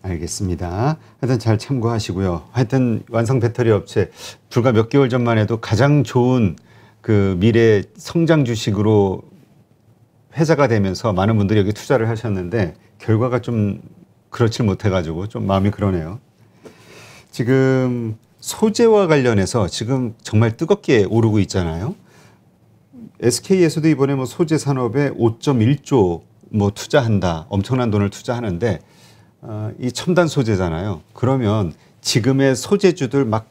알겠습니다. 하여튼 잘 참고하시고요. 하여튼 완성 배터리 업체 불과 몇 개월 전만 해도 가장 좋은 그 미래 성장 주식으로 회자가 되면서 많은 분들이 여기 투자를 하셨는데 결과가 좀 그렇지 못해가지고 좀 마음이 그러네요. 지금 소재와 관련해서 지금 정말 뜨겁게 오르고 있잖아요. SK에서도 이번에 뭐 소재 산업에 5.1조 뭐 투자한다, 엄청난 돈을 투자하는데 이 첨단 소재잖아요. 그러면 지금의 소재주들 막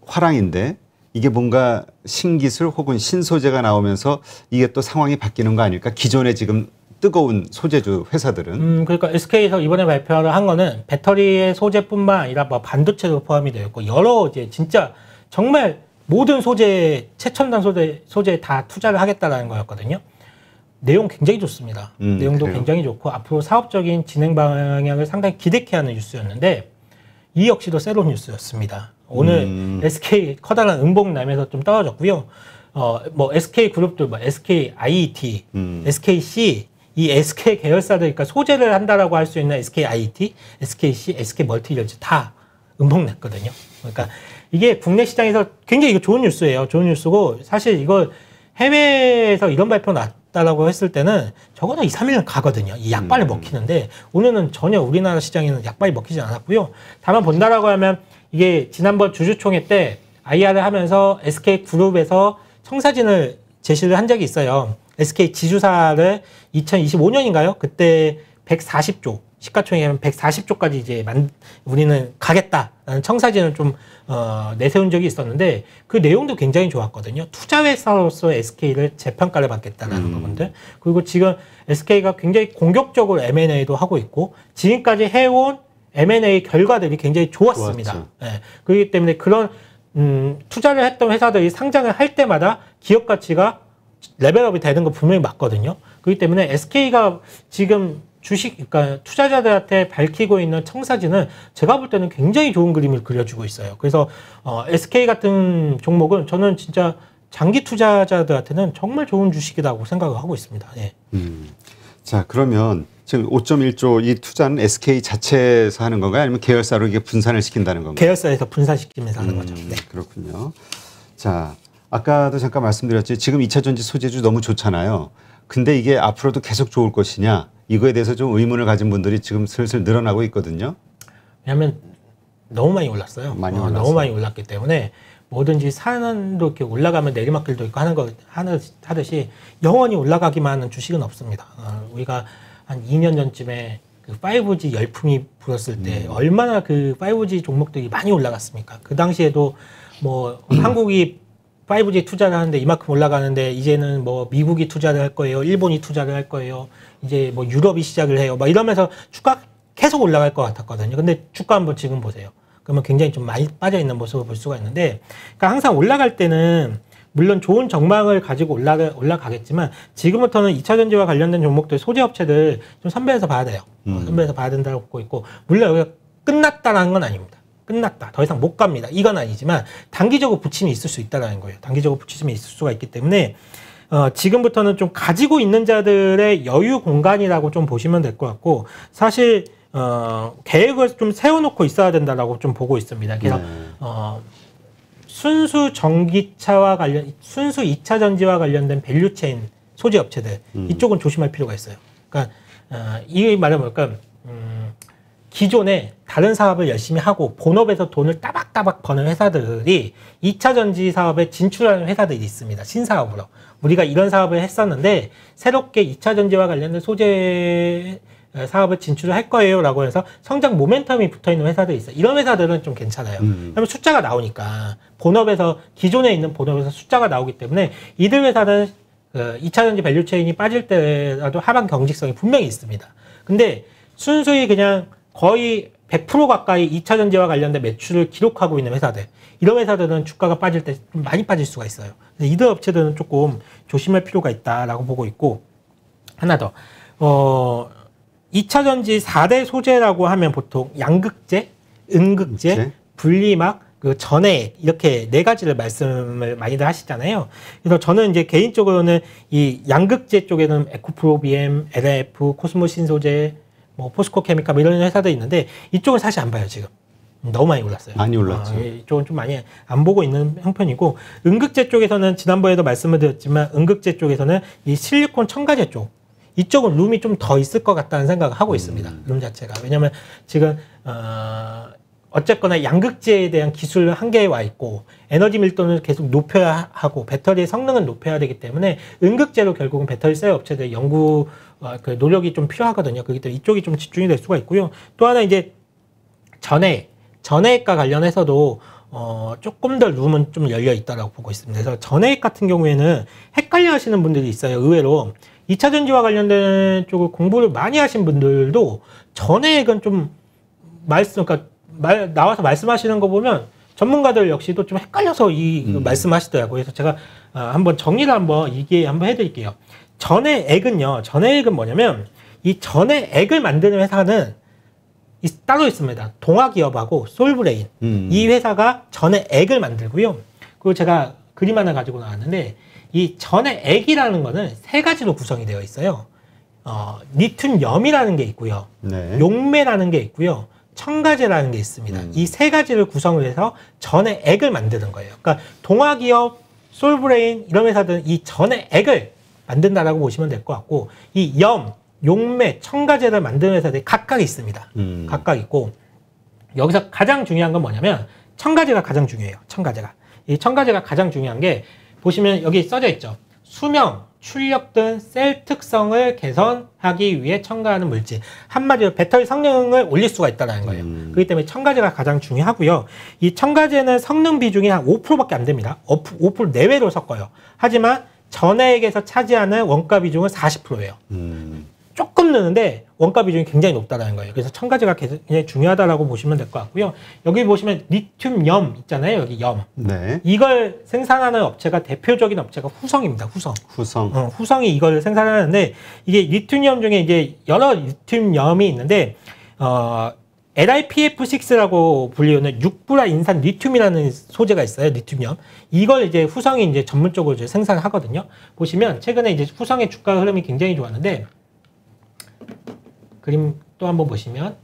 화랑인데 이게 뭔가 신기술 혹은 신소재가 나오면서 이게 또 상황이 바뀌는 거 아닐까? 기존에 지금 뜨거운 소재주 회사들은. 그러니까 SK에서 이번에 발표를 한 거는 배터리의 소재뿐만 아니라 뭐 반도체도 포함이 되어 있고 여러 이제 진짜 정말 모든 소재, 최첨단 소재 다 투자를 하겠다라는 거였거든요. 내용 굉장히 좋습니다. 내용도 그래요? 굉장히 좋고 앞으로 사업적인 진행 방향을 상당히 기대케 하는 뉴스였는데 이 역시도 새로운 뉴스였습니다. 오늘 SK 커다란 음봉 나면서 좀 떨어졌고요. 뭐 SK 그룹도 뭐 SK IET, SKC 이 SK 계열사들 그러니까 소재를 한다라고 할 수 있는 SK IET, SKC, SK 멀티리얼즈 다 음봉 냈거든요. 그러니까 이게 국내 시장에서 굉장히 이거 좋은 뉴스예요. 좋은 뉴스고 사실 이걸 해외에서 이런 발표 났다라고 했을 때는 적어도 2, 3일은 가거든요. 이 약발을 먹히는데 오늘은 전혀 우리나라 시장에는 약발이 먹히지 않았고요. 다만 본다라고 하면 이게 지난번 주주총회 때 IR을 하면서 SK 그룹에서 청사진을 제시를 한 적이 있어요. SK 지주사를 2025년인가요? 그때 140조 시가총액 140조까지 이제 우리는 가겠다라는 청사진을 좀 내세운 적이 있었는데 그 내용도 굉장히 좋았거든요. 투자회사로서 SK를 재평가를 받겠다라는 부분들. 그리고 지금 SK가 굉장히 공격적으로 M&A도 하고 있고 지금까지 해온 M&A 결과들이 굉장히 좋았습니다. 네. 그렇기 때문에 그런 투자를 했던 회사들이 상장을 할 때마다 기업 가치가 레벨업이 되는 거 분명히 맞거든요. 그렇기 때문에 SK가 지금 그러니까 투자자들한테 밝히고 있는 청사진은 제가 볼 때는 굉장히 좋은 그림을 그려주고 있어요. 그래서 SK 같은 종목은 저는 진짜 장기 투자자들한테는 정말 좋은 주식이라고 생각을 하고 있습니다. 네. 자, 그러면 지금 5.1조 이 투자는 SK 자체에서 하는 건가요? 아니면 계열사로 이게 분산을 시킨다는 건가요? 계열사에서 분산시키면서 하는 거죠. 네. 그렇군요. 자, 아까도 잠깐 말씀드렸지 지금 2차 전지 소재주 너무 좋잖아요. 근데 이게 앞으로도 계속 좋을 것이냐 이거에 대해서 좀 의문을 가진 분들이 지금 슬슬 늘어나고 있거든요. 왜냐하면 너무 많이 올랐어요. 너무 많이 올랐기 때문에 뭐든지 산도 이렇게 올라가면 내리막길도 있고 하듯이 영원히 올라가기만 하는 주식은 없습니다. 우리가 한 2년 전쯤에 그 5G 열풍이 불었을 때 얼마나 그 5G 종목들이 많이 올라갔습니까? 그 당시에도 뭐 한국이 5G 투자를 하는데 이만큼 올라가는데 이제는 뭐 미국이 투자를 할 거예요. 일본이 투자를 할 거예요. 이제 뭐 유럽이 시작을 해요. 막 이러면서 주가 계속 올라갈 것 같았거든요. 근데 주가 한번 지금 보세요. 그러면 굉장히 좀 많이 빠져 있는 모습을 볼 수가 있는데, 그러니까 항상 올라갈 때는 물론 좋은 전망을 가지고 올라가겠지만 지금부터는 2차 전지와 관련된 종목들 소재 업체들 좀 선별해서 봐야 돼요. 선별해서 봐야 된다고 보고 있고, 물론 여기가 끝났다라는 건 아닙니다. 끝났다. 더 이상 못 갑니다. 이건 아니지만 단기적으로 부침이 있을 수 있다는 거예요. 단기적으로 부침이 있을 수가 있기 때문에 지금부터는 좀 가지고 있는 자들의 여유 공간이라고 좀 보시면 될 것 같고, 사실 계획을 좀 세워놓고 있어야 된다라고 좀 보고 있습니다. 그래서 순수 전기차와 순수 2차 전지와 관련된 밸류체인 소재 업체들 이쪽은 조심할 필요가 있어요. 그러니까 이 말은 뭘까? 기존에 다른 사업을 열심히 하고 본업에서 돈을 따박따박 버는 회사들이 2차 전지 사업에 진출하는 회사들이 있습니다. 신사업으로. 우리가 이런 사업을 했었는데 새롭게 2차 전지와 관련된 소재 사업을 진출을 할 거예요 라고 해서 성장 모멘텀이 붙어있는 회사들이 있어요. 이런 회사들은 좀 괜찮아요. 왜냐면 숫자가 나오니까 본업에서 기존에 있는 본업에서 숫자가 나오기 때문에 이들 회사는 2차 전지 밸류체인이 빠질 때라도 하방 경직성이 분명히 있습니다. 근데 순수히 그냥 거의 100% 가까이 2차 전지와 관련된 매출을 기록하고 있는 회사들, 이런 회사들은 주가가 빠질 때 좀 많이 빠질 수가 있어요. 이들 업체들은 조금 조심할 필요가 있다라고 보고 있고, 하나 더 2차 전지 4대 소재라고 하면 보통 양극재, 은극재, 분리막, 그 전해액, 이렇게 네 가지를 말씀을 많이들 하시잖아요. 그래서 저는 이제 개인적으로는 이 양극재 쪽에는 에코프로비엠, LF, 코스모 신소재, 뭐 포스코 케미칼 이런 회사도 있는데 이쪽은 사실 안 봐요. 지금 너무 많이 올랐어요. 많이 올랐죠. 이쪽은 좀 많이 안 보고 있는 형편이고, 은극재 쪽에서는 지난번에도 말씀을 드렸지만 은극재 쪽에서는 이 실리콘 첨가제 쪽, 이쪽은 룸이 좀 더 있을 것 같다는 생각을 하고 있습니다. 룸 자체가. 왜냐면 지금 어쨌거나 양극재에 대한 기술 한계에 와 있고 에너지 밀도는 계속 높여야 하고 배터리의 성능은 높여야 되기 때문에 은극재로 결국은 배터리 셀 업체들의 연구 그 노력이 좀 필요하거든요. 그렇기 때문에 이쪽이 좀 집중이 될 수가 있고요. 또 하나 이제 전해액과 관련해서도 조금 더 룸은 좀 열려 있다라고 보고 있습니다. 그래서 전해액 같은 경우에는 헷갈려 하시는 분들이 있어요. 의외로 2차 전지와 관련된 쪽을 공부를 많이 하신 분들도 전해액은 좀 그러니까 나와서 말씀하시는 거 보면 전문가들 역시도 좀 헷갈려서 말씀하시더라고요. 그래서 제가 한번 정리를 한번 해드릴게요. 전해액은 뭐냐면 이 전해액을 만드는 회사는 따로 있습니다. 동아기업하고 솔브레인, 이 회사가 전해액을 만들고요. 그리고 제가 그림 하나 가지고 나왔는데 이 전해액이라는 거는 세 가지로 구성이 되어 있어요. 리튬염이라는 게 있고요. 네. 용매라는 게 있고요. 첨가제라는 게 있습니다. 이 세 가지를 구성을 해서 전해액을 만드는 거예요. 그러니까 동아기업, 솔브레인 이런 회사들은 이 전해액을 만든다라고 보시면 될 것 같고, 이 용매, 첨가제를 만드는 회사들이 각각 있습니다. 각각 있고, 여기서 가장 중요한 건 뭐냐면 첨가제가 가장 중요해요. 이 첨가제가 가장 중요한 게 보시면 여기 써져 있죠. 수명, 출력 등 셀 특성을 개선하기 위해 첨가하는 물질. 한마디로 배터리 성능을 올릴 수가 있다는 거예요. 그렇기 때문에 첨가제가 가장 중요하고요. 이 첨가제는 성능 비중이 한 5%밖에 안 됩니다. 5% 내외로 섞어요. 하지만 전해액에서 차지하는 원가 비중은 40%예요. 조금 느는데 원가 비중이 굉장히 높다는 거예요. 그래서 첨가제가 굉장히 중요하다라고 보시면 될 것 같고요. 여기 보시면 리튬염 있잖아요. 여기 염. 네. 이걸 생산하는 업체가 대표적인 업체가 후성입니다. 후성이 이걸 생산하는데, 이게 리튬염 중에 이제 여러 리튬염이 있는데 LiPF6라고 불리우는 육불화 인산 리튬이라는 소재가 있어요. 리튬염. 이걸 이제 후성이 이제 전문적으로 이제 생산하거든요. 보시면 최근에 이제 후성의 주가 흐름이 굉장히 좋았는데, 그림 또 한번 보시면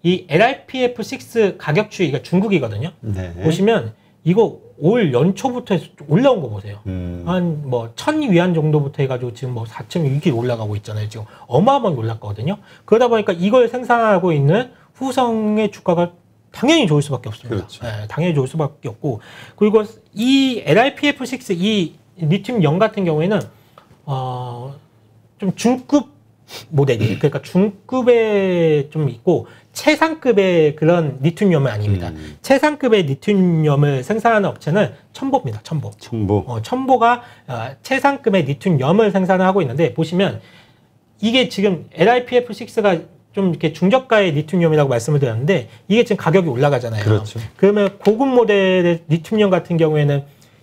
이 LiPF6 가격 추이가 중국이거든요. 네. 보시면 이거 올 연초부터 해서 올라온 거 보세요. 한 뭐 1000위안 정도부터 해가지고 지금 뭐 4.6기 올라가고 있잖아요. 지금 어마어마하게 올랐거든요. 그러다 보니까 이걸 생산하고 있는 후성의 주가가 당연히 좋을 수밖에 없습니다. 그렇죠. 네, 당연히 좋을 수밖에 없고, 그리고 이 LiPF6 이 리튬-연 같은 경우에는 좀 중급 모델이, 그러니까 중급에 좀 있고 최상급의 그런 리튬염은 아닙니다. 최상급의 리튬염을 생산하는 업체는 첨보입니다. 첨보. 첨보가 최상급의 리튬염을 생산하고 있는데, 보시면 이게 지금 LiPF6가 좀 이렇게 중저가의 리튬염이라고 말씀을 드렸는데, 이게 지금 가격이 올라가잖아요. 그렇죠. 그러면 고급 모델의 리튬염 같은 경우에는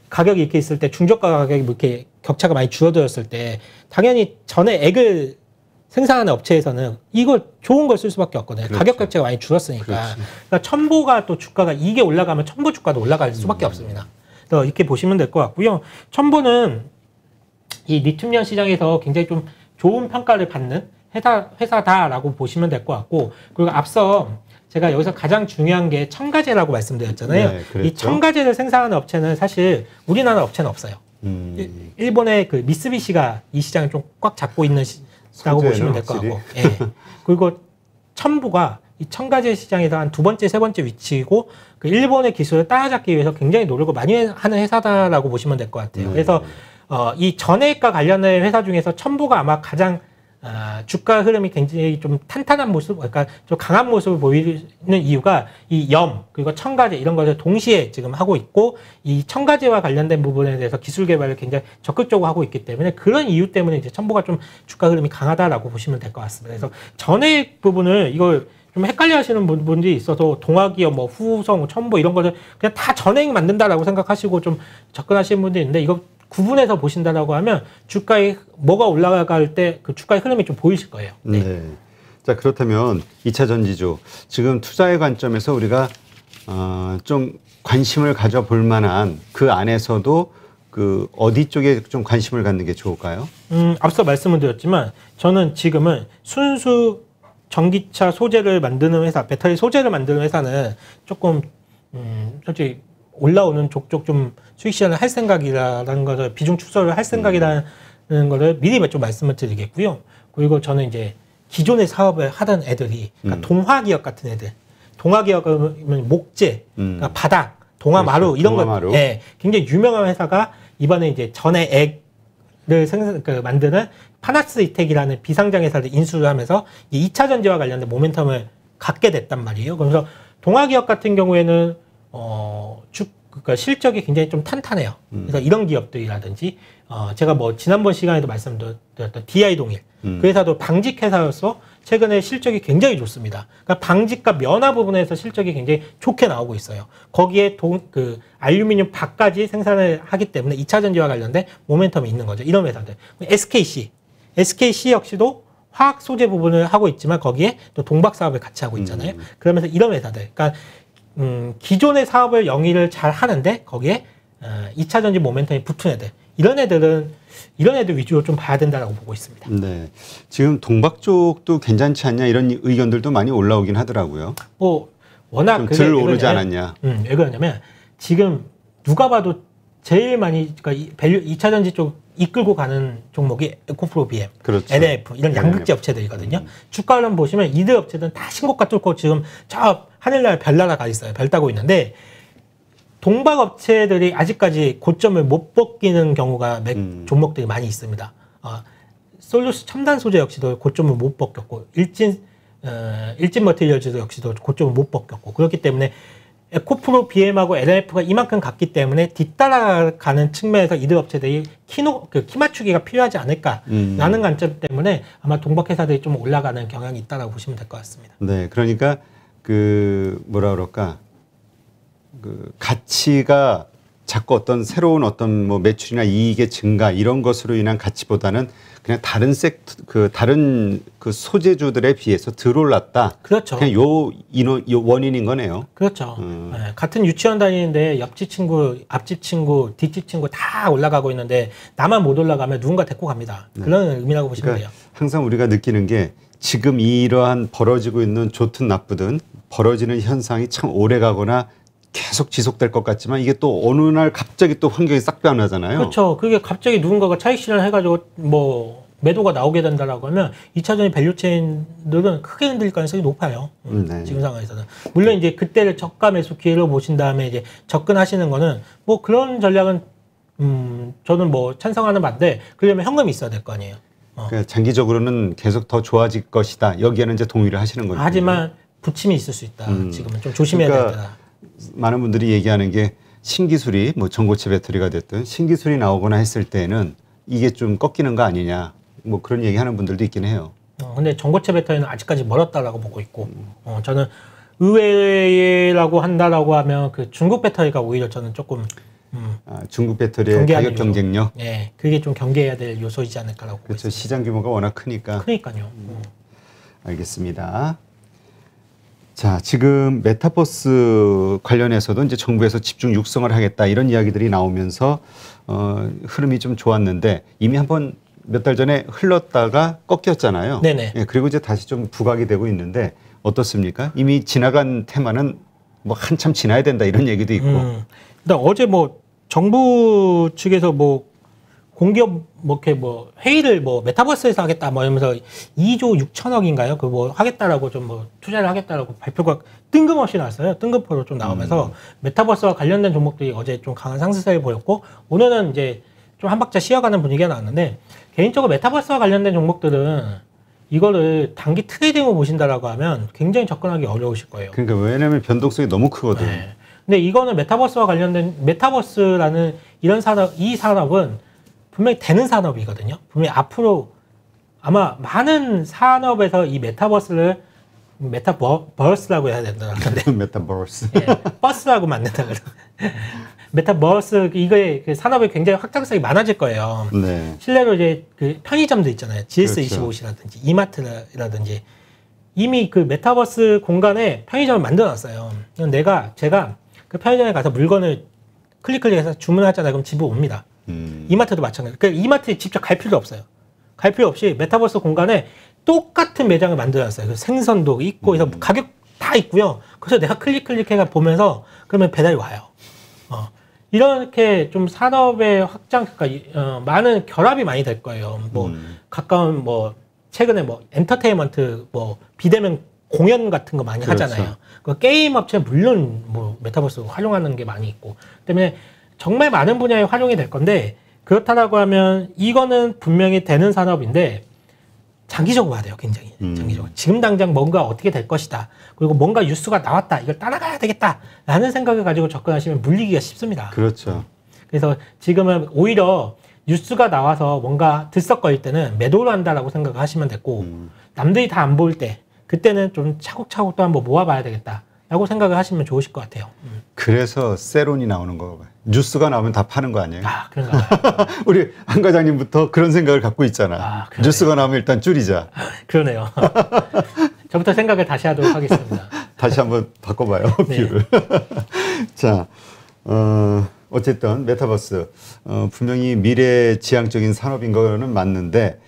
가격이 이렇게 있을 때, 중저가 가격이 뭐 이렇게 격차가 많이 줄어들었을 때 당연히 전에 액을 생산하는 업체에서는 이걸 좋은 걸 쓸 수밖에 없거든요. 그렇죠. 가격 격차가 많이 줄었으니까. 그러니까 첨보가 또 주가가 이게 올라가면 첨보 주가도 올라갈 수밖에 없습니다. 그래서 이렇게 보시면 될 것 같고요. 첨보는 이 리튬이온 시장에서 굉장히 좀 좋은 평가를 받는 회사다라고 보시면 될 것 같고, 그리고 앞서 제가 여기서 가장 중요한 게 첨가제라고 말씀드렸잖아요. 네, 이 첨가제를 생산하는 업체는 사실 우리나라 업체는 없어요. 일본의 그 미쓰비시가 이 시장을 좀 꽉 잡고 있는 라고 보시면 될 것 같고, 예. 그리고 첨보가 이 첨가제 시장에서 한 두 번째, 세 번째 위치이고, 그 일본의 기술을 따라잡기 위해서 굉장히 노력을 많이 하는 회사다라고 보시면 될 것 같아요. 그래서 이 전해액과 관련된 회사 중에서 첨보가 아마 가장 주가 흐름이 굉장히 좀 탄탄한 모습, 그러니까 좀 강한 모습을 보이는 이유가 이 염, 그리고 첨가제 이런 것을 동시에 지금 하고 있고, 이 첨가제와 관련된 부분에 대해서 기술 개발을 굉장히 적극적으로 하고 있기 때문에, 그런 이유 때문에 이제 첨보가 좀 주가 흐름이 강하다라고 보시면 될 것 같습니다. 그래서 전액 부분을 이걸 좀 헷갈려 하시는 분들이 있어서 동학이요, 뭐 후성, 첨보 이런 거를 그냥 다 전액 만든다라고 생각하시고 좀 접근하시는 분들이 있는데, 이거 구분해서 보신다라고 하면 주가에 뭐가 올라갈 때 그 주가의 흐름이 좀 보이실 거예요. 네. 네. 자, 그렇다면 2차 전지주 지금 투자의 관점에서 우리가 좀 관심을 가져볼 만한 그 안에서도 그 어디 쪽에 좀 관심을 갖는 게 좋을까요? 앞서 말씀을 드렸지만 저는 지금은 순수 전기차 소재를 만드는 회사, 배터리 소재를 만드는 회사는 조금 솔직히 올라오는 족족 좀 수익 실현을 할 생각이라는 것을, 비중 축소를 할 생각이라는 거를 미리 좀 말씀을 드리겠고요. 그리고 저는 이제 기존의 사업을 하던 애들이, 그러니까 동화기업 같은 애들, 동화기업은 목재, 그러니까 바닥, 동화마루, 그렇죠. 이런 동화마루. 것, 예, 굉장히 유명한 회사가 이번에 이제 전해 액을 만드는 파나스 이텍이라는 비상장 회사를 인수를 하면서 이 2차 전지와 관련된 모멘텀을 갖게 됐단 말이에요. 그래서 동화기업 같은 경우에는 그러니까 실적이 굉장히 좀 탄탄해요. 그래서 이런 기업들이라든지, 제가 뭐 지난번 시간에도 말씀드렸던 DI동일, 그 회사도 방직 회사여서 최근에 실적이 굉장히 좋습니다. 그러니까 방직과 면화 부분에서 실적이 굉장히 좋게 나오고 있어요. 거기에 알루미늄 박까지 생산을 하기 때문에 2차 전지와 관련된 모멘텀이 있는 거죠. 이런 회사들. SKC 역시도 화학 소재 부분을 하고 있지만 거기에 또 동박 사업을 같이 하고 있잖아요. 그러면서 이런 회사들, 그러니까 기존의 사업을 영위를 잘 하는데 거기에 2차 전지 모멘텀이 붙은 애들, 이런 애들 위주로 좀 봐야 된다라고 보고 있습니다. 네. 지금 동박 쪽도 괜찮지 않냐 이런 의견들도 많이 올라오긴 하더라고요. 뭐 워낙 덜 오르지 않았냐. 왜 그러냐면 지금 누가 봐도 제일 많이, 그러니까 2차 전지 쪽 이끌고 가는 종목이 에코프로 BM, 그렇죠. NF 이런 양극재 업체들이거든요. 주가 흐름 보시면 이들 업체들은 다 신고가 뚫고 지금 저 하늘날 별나라 가 있어요. 별 따고 있는데, 동박 업체들이 아직까지 고점을 못 벗기는 경우가 종목들이 많이 있습니다. 솔루스 첨단 소재 역시도 고점을 못 벗겼고, 일진 머티리얼즈도 역시도 고점을 못 벗겼고, 그렇기 때문에 에코프로 BM하고 LNF가 이만큼 갔기 때문에 뒤따라가는 측면에서 이들 업체들이 키 맞추기가 필요하지 않을까라는 관점 때문에 아마 동박 회사들이 좀 올라가는 경향이 있다라고 보시면 될 것 같습니다. 네, 그러니까 뭐라 그럴까, 가치가 자꾸 어떤 새로운 어떤 뭐 매출이나 이익의 증가 이런 것으로 인한 가치보다는 그냥 다른 다른 소재주들에 비해서 덜 올랐다. 그렇죠. 그냥 요 원인인 거네요. 그렇죠. 네, 같은 유치원 다니는데 옆집 친구, 앞집 친구, 뒷집 친구 다 올라가고 있는데 나만 못 올라가면 누군가 데리고 갑니다. 그런 의미라고 보시면 돼요. 항상 우리가 느끼는 게 지금 이러한 벌어지고 있는 좋든 나쁘든 벌어지는 현상이 참 오래 가거나 계속 지속될 것 같지만 이게 또 어느 날 갑자기 또 환경이 싹 변하잖아요. 그렇죠. 그게 갑자기 누군가가 차익 실현을 해가지고 뭐 매도가 나오게 된다라고 하면 2차전의 밸류체인들은 크게 흔들릴 가능성이 높아요. 네. 지금 상황에서는. 물론 이제 그때를 저가 매수 기회로 보신 다음에 이제 접근하시는 거는 뭐 그런 전략은 저는 뭐 찬성하는 바인데 그러려면 현금이 있어야 될 거 아니에요. 그러니까 장기적으로는 계속 더 좋아질 것이다. 여기에는 이제 동의를 하시는 거죠. 하지만 부침이 있을 수 있다. 지금은 좀 조심해야 그러니까 된다. 많은 분들이 얘기하는 게 신기술이 뭐 전고체 배터리가 됐든 신기술이 나오거나 했을 때는 이게 좀 꺾이는 거 아니냐. 뭐 그런 얘기하는 분들도 있긴 해요. 근데 전고체 배터리는 아직까지 멀었다라고 보고 있고, 저는 의외라고 한다라고 하면 그 중국 배터리가 오히려 저는 조금 중국 배터리의 가격 경쟁력. 네, 그게 좀 경계해야 될 요소이지 않을까라고 보고 그렇죠. 있습니다. 시장 규모가 워낙 크니까. 그러니까요. 알겠습니다. 자, 지금 메타버스 관련해서도 이제 정부에서 집중 육성을 하겠다 이런 이야기들이 나오면서 흐름이 좀 좋았는데 이미 한번 몇 달 전에 흘렀다가 꺾였잖아요. 네네. 예, 그리고 이제 다시 좀 부각이 되고 있는데 어떻습니까? 이미 지나간 테마는 뭐 한참 지나야 된다 이런 얘기도 있고. 일단 어제 뭐 정부 측에서 뭐 공기업 뭐 이렇게 뭐 회의를 뭐 메타버스에서 하겠다 뭐 이러면서 2조 6천억인가요? 그 뭐 하겠다라고 좀 뭐 투자를 하겠다라고 발표가 뜬금없이 나왔어요. 뜬금포로 좀 나오면서 메타버스와 관련된 종목들이 어제 좀 강한 상승세를 보였고 오늘은 이제 좀 한 박자 쉬어가는 분위기가 나왔는데 개인적으로 메타버스와 관련된 종목들은 이거를 단기 트레이딩으로 보신다라고 하면 굉장히 접근하기 어려우실 거예요. 그러니까 왜냐하면 변동성이 너무 크거든. 네. 근데 이거는 메타버스와 관련된 메타버스라는 이런 산업, 이 산업은 분명히 되는 산업이거든요. 분명히 앞으로 아마 많은 산업에서 이 메타버스를 메타버스라고 해야 된다. 메타버스. 예, 버스라고 만든다. 메타버스 이거의 그 산업이 굉장히 확장성이 많아질 거예요. 네. 실내로 이제 그 편의점도 있잖아요. 그렇죠. GS25라든지 이마트라든지 이미 그 메타버스 공간에 편의점을 만들어놨어요. 제가 그 편의점에 가서 물건을 클릭해서 주문하잖아요. 그럼 집에 옵니다. 이마트도 마찬가지예요. 그러니까 이마트에 직접 갈 필요 없어요. 갈 필요 없이 메타버스 공간에 똑같은 매장을 만들어놨어요. 그 생선도 있고 해서 가격 다 있고요. 그래서 내가 클릭해가 보면서 그러면 배달이 와요. 이렇게 좀 산업의 확장, 그러니까 많은 결합이 많이 될 거예요. 뭐 가까운 뭐 최근에 뭐 엔터테인먼트 뭐 비대면 공연 같은 거 많이 그렇죠. 하잖아요. 그 게임 업체 물론 뭐 메타버스 활용하는 게 많이 있고 때문에 정말 많은 분야에 활용이 될 건데 그렇다라고 하면 이거는 분명히 되는 산업인데 장기적으로 봐야 돼요. 굉장히 장기적으로. 지금 당장 뭔가 어떻게 될 것이다. 그리고 뭔가 뉴스가 나왔다. 이걸 따라가야 되겠다라는 생각을 가지고 접근하시면 물리기가 쉽습니다. 그렇죠. 그래서 지금은 오히려 뉴스가 나와서 뭔가 들썩거릴 때는 매도를 한다라고 생각하시면 됐고 남들이 다 안 보일 때 그때는 좀 차곡차곡 또 한번 모아봐야 되겠다라고 생각을 하시면 좋으실 것 같아요. 그래서 세론이 나오는 거 봐요. 뉴스가 나오면 다 파는 거 아니에요? 아, 그런가 봐요. 우리 한 과장님부터 그런 생각을 갖고 있잖아. 아, 그러네요. 뉴스가 나오면 일단 줄이자. 그러네요. 저부터 생각을 다시 하도록 하겠습니다. 다시 한번 바꿔봐요. 네. 뷰를. 자, 어쨌든 메타버스 분명히 미래지향적인 산업인 거는 맞는데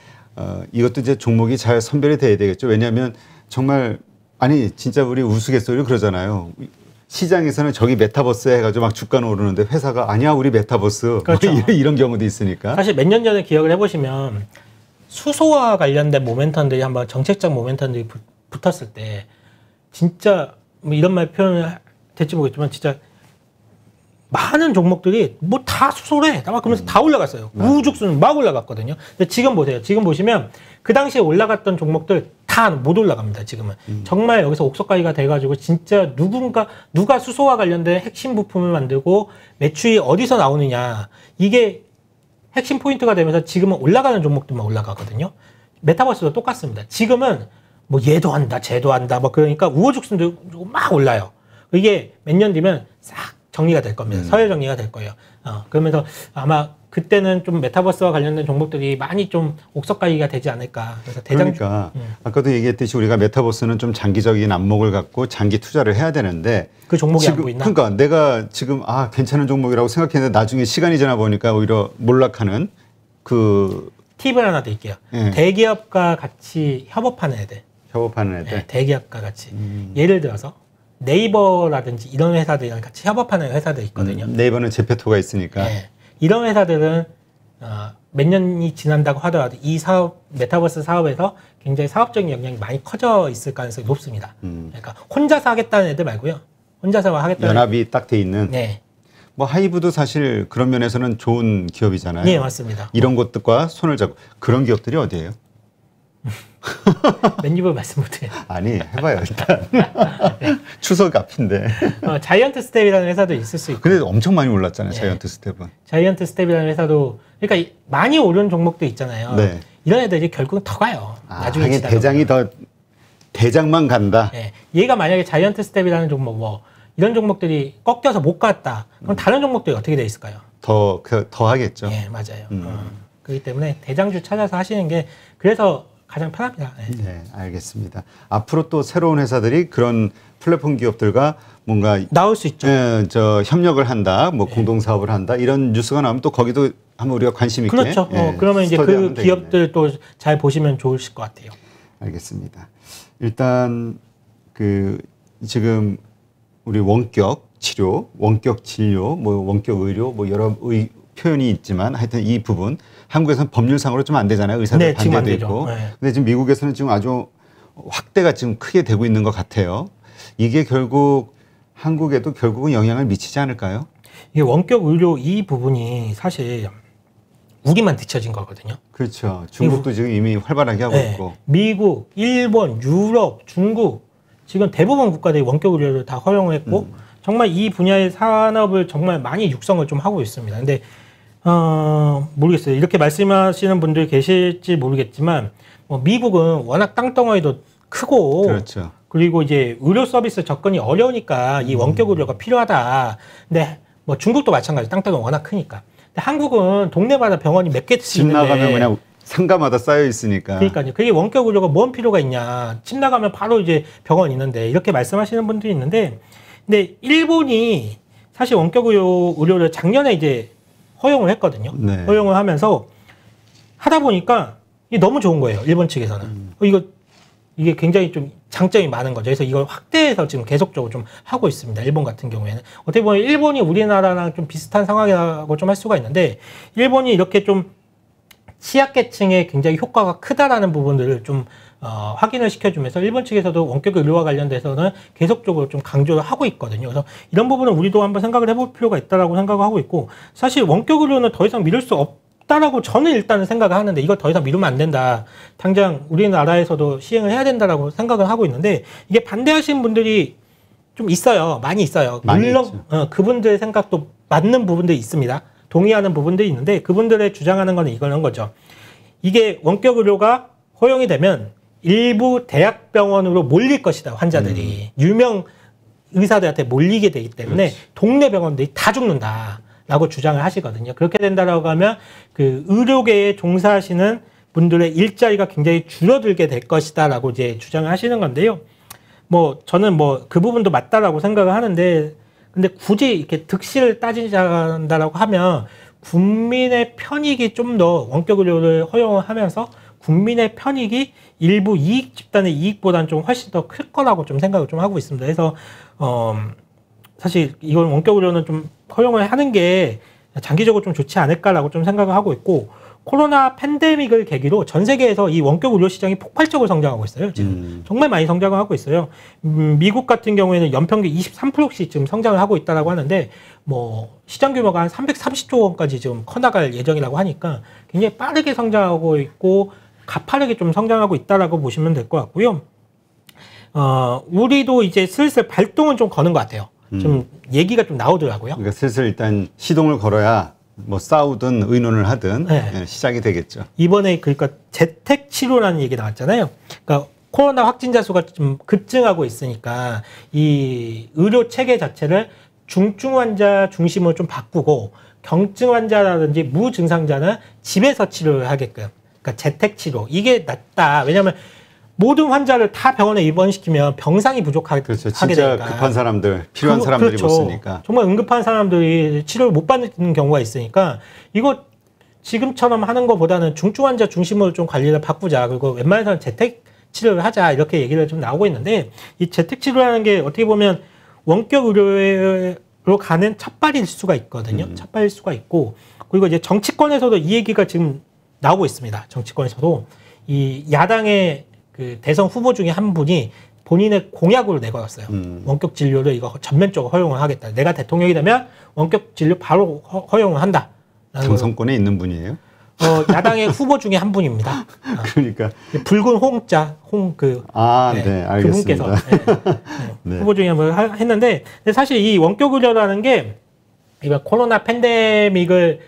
이것도 이제 종목이 잘 선별이 돼야 되겠죠. 왜냐하면 정말 아니 진짜 우리 우스갯소리로 그러잖아요. 시장에서는 저기 메타버스 해가지고 막 주가는 오르는데 회사가 아니야 우리 메타버스 그렇죠. 뭐 이런 경우도 있으니까. 사실 몇 년 전에 기억을 해보시면 수소와 관련된 모멘텀들이 한번 정책적 모멘텀들이 붙었을 때 진짜 뭐 이런 말 표현을 될지 모르겠지만 진짜 많은 종목들이 뭐 다 수소래 막 그러면서 다 올라갔어요. 우후죽순 막 올라갔거든요. 근데 지금 보세요. 지금 보시면 그 당시에 올라갔던 종목들 다 못 올라갑니다. 지금은 정말 여기서 옥석가기가 돼가지고 진짜 누가 수소와 관련된 핵심 부품을 만들고 매출이 어디서 나오느냐 이게 핵심 포인트가 되면서 지금은 올라가는 종목들만 올라가거든요. 메타버스도 똑같습니다. 지금은 뭐 얘도 한다, 쟤도 한다, 뭐 그러니까 우후죽순도 막 올라요. 이게 몇 년 뒤면 싹 정리가 될 겁니다. 서열 정리가 될 거예요. 그러면서 아마 그때는 좀 메타버스와 관련된 종목들이 많이 좀 옥석가기가 되지 않을까. 그래서 그러니까 아까도 얘기했듯이 우리가 메타버스는 좀 장기적인 안목을 갖고 장기 투자를 해야 되는데 그 종목이 지금, 안 보인다. 그러니까 내가 지금 괜찮은 종목이라고 생각했는데 나중에 시간이 지나 보니까 오히려 몰락하는 그 팁을 하나 드릴게요. 예. 대기업과 같이 협업하는 애들. 협업하는 애들. 네, 대기업과 같이. 예를 들어서 네이버라든지 이런 회사들이랑 같이 협업하는 회사들이 있거든요. 네이버는 제페토가 있으니까. 네. 이런 회사들은 몇 년이 지난다고 하더라도 이 사업, 메타버스 사업에서 굉장히 사업적인 영향이 많이 커져 있을 가능성이 높습니다. 그러니까 혼자서 하겠다는 애들 말고요. 혼자서 하겠다는 연합이 딱 돼 있는. 네. 뭐 하이브도 사실 그런 면에서는 좋은 기업이잖아요. 네, 맞습니다. 이런 것들과 손을 잡고 그런 기업들이 어디예요? 맨입을 말씀 못해요. 아니 해봐요 일단. 네. 추석 앞인데. 자이언트 스텝이라는 회사도 있을 수 있고. 근데 엄청 많이 올랐잖아요. 네. 자이언트 스텝은. 자이언트 스텝이라는 회사도 그러니까 많이 오른 종목도 있잖아요. 네. 이런 애들이 결국은 더 가요. 나중에 하긴 대장이 더 대장만 간다. 네. 얘가 만약에 자이언트 스텝이라는 종목 뭐 이런 종목들이 꺾여서 못 갔다. 그럼 다른 종목들이 어떻게 돼 있을까요? 더 하겠죠. 네, 맞아요. 그렇기 때문에 대장주 찾아서 하시는 게 그래서 가장 편합니다. 네. 네, 알겠습니다. 앞으로 또 새로운 회사들이 그런 플랫폼 기업들과 뭔가 나올 수 있죠. 협력을 한다, 뭐 공동 사업을 한다 이런 뉴스가 나오면 또 거기도 한번 우리가 관심 있게. 그렇죠. 그러면 이제 그 기업들 또 잘 보시면 좋으실 것 같아요. 알겠습니다. 일단 그 지금 우리 원격 치료, 원격 진료, 뭐 원격 의료, 뭐 여러 표현이 있지만 하여튼 이 부분 한국에서는 법률상으로 좀 안 되잖아요. 의사들 반대도 있고. 네. 근데 지금 미국에서는 지금 아주 확대가 지금 크게 되고 있는 것 같아요. 이게 결국 한국에도 결국은 영향을 미치지 않을까요? 이게 원격 의료 이 부분이 사실 우리만 뒤처진 거거든요. 그렇죠. 중국도 지금 이미 활발하게 하고 있고. 미국, 일본, 유럽, 중국 지금 대부분 국가들이 원격 의료를 다 허용했고 정말 이 분야의 산업을 정말 많이 육성을 좀 하고 있습니다. 근데 모르겠어요. 이렇게 말씀하시는 분들 계실지 모르겠지만 미국은 워낙 땅덩어리도 크고 그렇죠. 그리고 이제 의료 서비스 접근이 어려우니까 이 원격 의료가 필요하다. 근데 뭐 중국도 마찬가지. 땅덩이 워낙 크니까. 근데 한국은 동네마다 병원이 몇 개씩 집 있는데 나가면 그냥 상가마다 쌓여 있으니까. 그러니까요. 그게 원격 의료가 뭔 필요가 있냐. 집 나가면 바로 이제 병원 있는데 이렇게 말씀하시는 분들이 있는데 근데 일본이 사실 원격 의료를 작년에 이제 허용을 했거든요. 네. 허용을 하면서 하다 보니까 이게 너무 좋은 거예요. 일본 측에서는. 이게 굉장히 좀 장점이 많은 거죠. 그래서 이걸 확대해서 지금 계속적으로 좀 하고 있습니다. 일본 같은 경우에는. 어떻게 보면 일본이 우리나라랑 좀 비슷한 상황이라고 좀 할 수가 있는데 일본이 이렇게 좀 취약계층에 굉장히 효과가 크다라는 부분들을 좀 확인을 시켜주면서 일본 측에서도 원격 의료와 관련돼서는 계속적으로 좀 강조를 하고 있거든요. 그래서 이런 부분은 우리도 한번 생각을 해볼 필요가 있다라고 생각을 하고 있고 사실 원격 의료는 더 이상 미룰 수 없다라고 저는 일단은 생각을 하는데 이걸 더 이상 미루면 안 된다. 당장 우리나라에서도 시행을 해야 된다라고 생각을 하고 있는데 이게 반대하시는 분들이 좀 있어요. 많이 있어요. 물론 그분들의 생각도 맞는 부분들이 있습니다. 동의하는 부분들이 있는데 그분들의 주장하는 거는 이거는 거죠. 이게 원격 의료가 허용이 되면 일부 대학병원으로 몰릴 것이다. 환자들이. 유명 의사들한테 몰리게 되기 때문에 그렇지. 동네 병원들이 다 죽는다라고 주장을 하시거든요. 그렇게 된다라고 하면 그 의료계에 종사하시는 분들의 일자리가 굉장히 줄어들게 될 것이다라고 이제 주장을 하시는 건데요. 뭐 저는 뭐 그 부분도 맞다라고 생각을 하는데 근데 굳이 이렇게 득실을 따지자라고 하면 국민의 편익이 좀 더 원격 의료를 허용하면서 국민의 편익이 일부 이익 집단의 이익보다는 좀 훨씬 더 클 거라고 좀 생각을 좀 하고 있습니다. 그래서 사실 이건 원격 의료는 좀 허용을 하는 게 장기적으로 좀 좋지 않을까라고 좀 생각을 하고 있고 코로나 팬데믹을 계기로 전 세계에서 이 원격 의료 시장이 폭발적으로 성장하고 있어요. 지금 정말 많이 성장을 하고 있어요. 미국 같은 경우에는 연평균 23%씩 지금 성장을 하고 있다라고 하는데 뭐 시장 규모가 한 330조 원까지 지금 커나갈 예정이라고 하니까 굉장히 빠르게 성장하고 있고 가파르게 좀 성장하고 있다라고 보시면 될 것 같고요. 우리도 이제 슬슬 발동은 좀 거는 것 같아요. 좀 얘기가 좀 나오더라고요. 그러니까 슬슬 일단 시동을 걸어야 뭐 싸우든 의논을 하든 네. 시작이 되겠죠. 이번에 그러니까 재택 치료라는 얘기 나왔잖아요. 그러니까 코로나 확진자 수가 좀 급증하고 있으니까 이 의료 체계 자체를 중증 환자 중심으로 좀 바꾸고 경증 환자라든지 무증상자는 집에서 치료를 하게끔. 그러니까 재택 치료 이게 낫다. 왜냐하면 모든 환자를 다 병원에 입원시키면 병상이 부족하게 그렇죠. 하게 진짜 되니까. 급한 사람들, 필요한 사람들이 그렇죠. 못 쓰니까. 정말 응급한 사람들이 치료를 못 받는 경우가 있으니까 이거 지금처럼 하는 것보다는 중증 환자 중심으로 좀 관리를 바꾸자. 그리고 웬만해서는 재택 치료를 하자. 이렇게 얘기를 좀 나오고 있는데 이 재택 치료라는 게 어떻게 보면 원격 의료로 가는 첫발일 수가 있거든요. 첫발일 수가 있고, 그리고 이제 정치권에서도 이 얘기가 지금 나오고 있습니다. 정치권에서도 이 야당의 그 대선 후보 중에 한 분이 본인의 공약으로 내걸었어요. 원격 진료를 이거 전면적으로 허용을 하겠다. 내가 대통령이 되면 원격 진료 바로 허용을 한다. 당선권에 있는 분이에요? 야당의 후보 중에 한 분입니다. 그러니까 붉은 홍자 네, 알겠습니다. 그분께서 네. 후보 중에 한 분 했는데, 근데 사실 이 원격 의료라는 게 이번 코로나 팬데믹을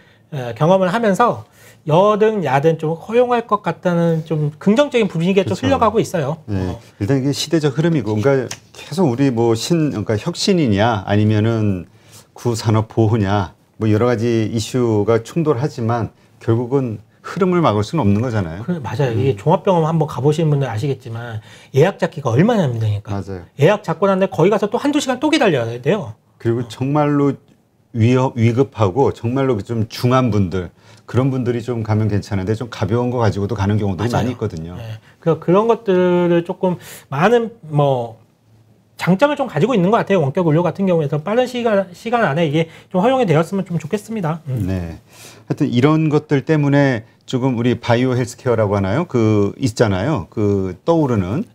경험을 하면서 여든 야든 좀 허용할 것 같다는 좀 긍정적인 분위기가 그렇죠. 좀 흘러가고 있어요. 네. 일단 이게 시대적 흐름이고, 그러니까 계속 우리 뭐 그러니까 혁신이냐 아니면은 구산업 보호냐 뭐 여러 가지 이슈가 충돌하지만 결국은 흐름을 막을 수는 없는 거잖아요. 맞아요. 이게 종합병원 한번 가보시는 분들 아시겠지만 예약 잡기가 얼마나 힘드니까. 맞아요. 예약 잡고 난데 거기 가서 또 한두 시간 또 기다려야 돼요. 그리고 정말로 위급하고 정말로 좀 중한 분들, 그런 분들이 좀 가면 괜찮은데 좀 가벼운 거 가지고도 가는 경우도 많이 있거든요. 네. 그런 것들을 조금 많은 장점을 좀 가지고 있는 것 같아요. 원격 의료 같은 경우에서 빠른 시간 안에 이게 좀 허용이 되었으면 좀 좋겠습니다. 네. 하여튼 이런 것들 때문에 조금 우리 바이오 헬스케어라고 하나요? 있잖아요. 떠오르는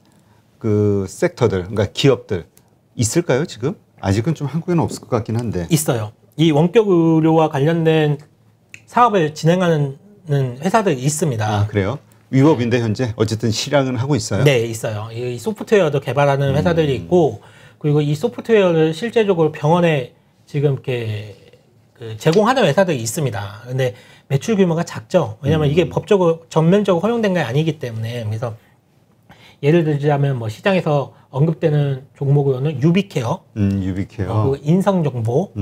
섹터들, 그러니까 기업들 있을까요, 지금? 아직은 좀 한국에는 없을 것 같긴 한데. 있어요. 이 원격 의료와 관련된 사업을 진행하는 회사들이 있습니다. 아, 그래요? 위법인데 현재 어쨌든 실행은 하고 있어요? 네, 있어요. 이 소프트웨어도 개발하는 회사들이 있고, 그리고 이 소프트웨어를 실제적으로 병원에 지금 이렇게 제공하는 회사들이 있습니다. 근데 매출 규모가 작죠. 왜냐하면 이게 법적으로 전면적으로 허용된 게 아니기 때문에. 그래서 예를 들자면 뭐 시장에서 언급되는 종목으로는 유비케어, 그리고 인성정보,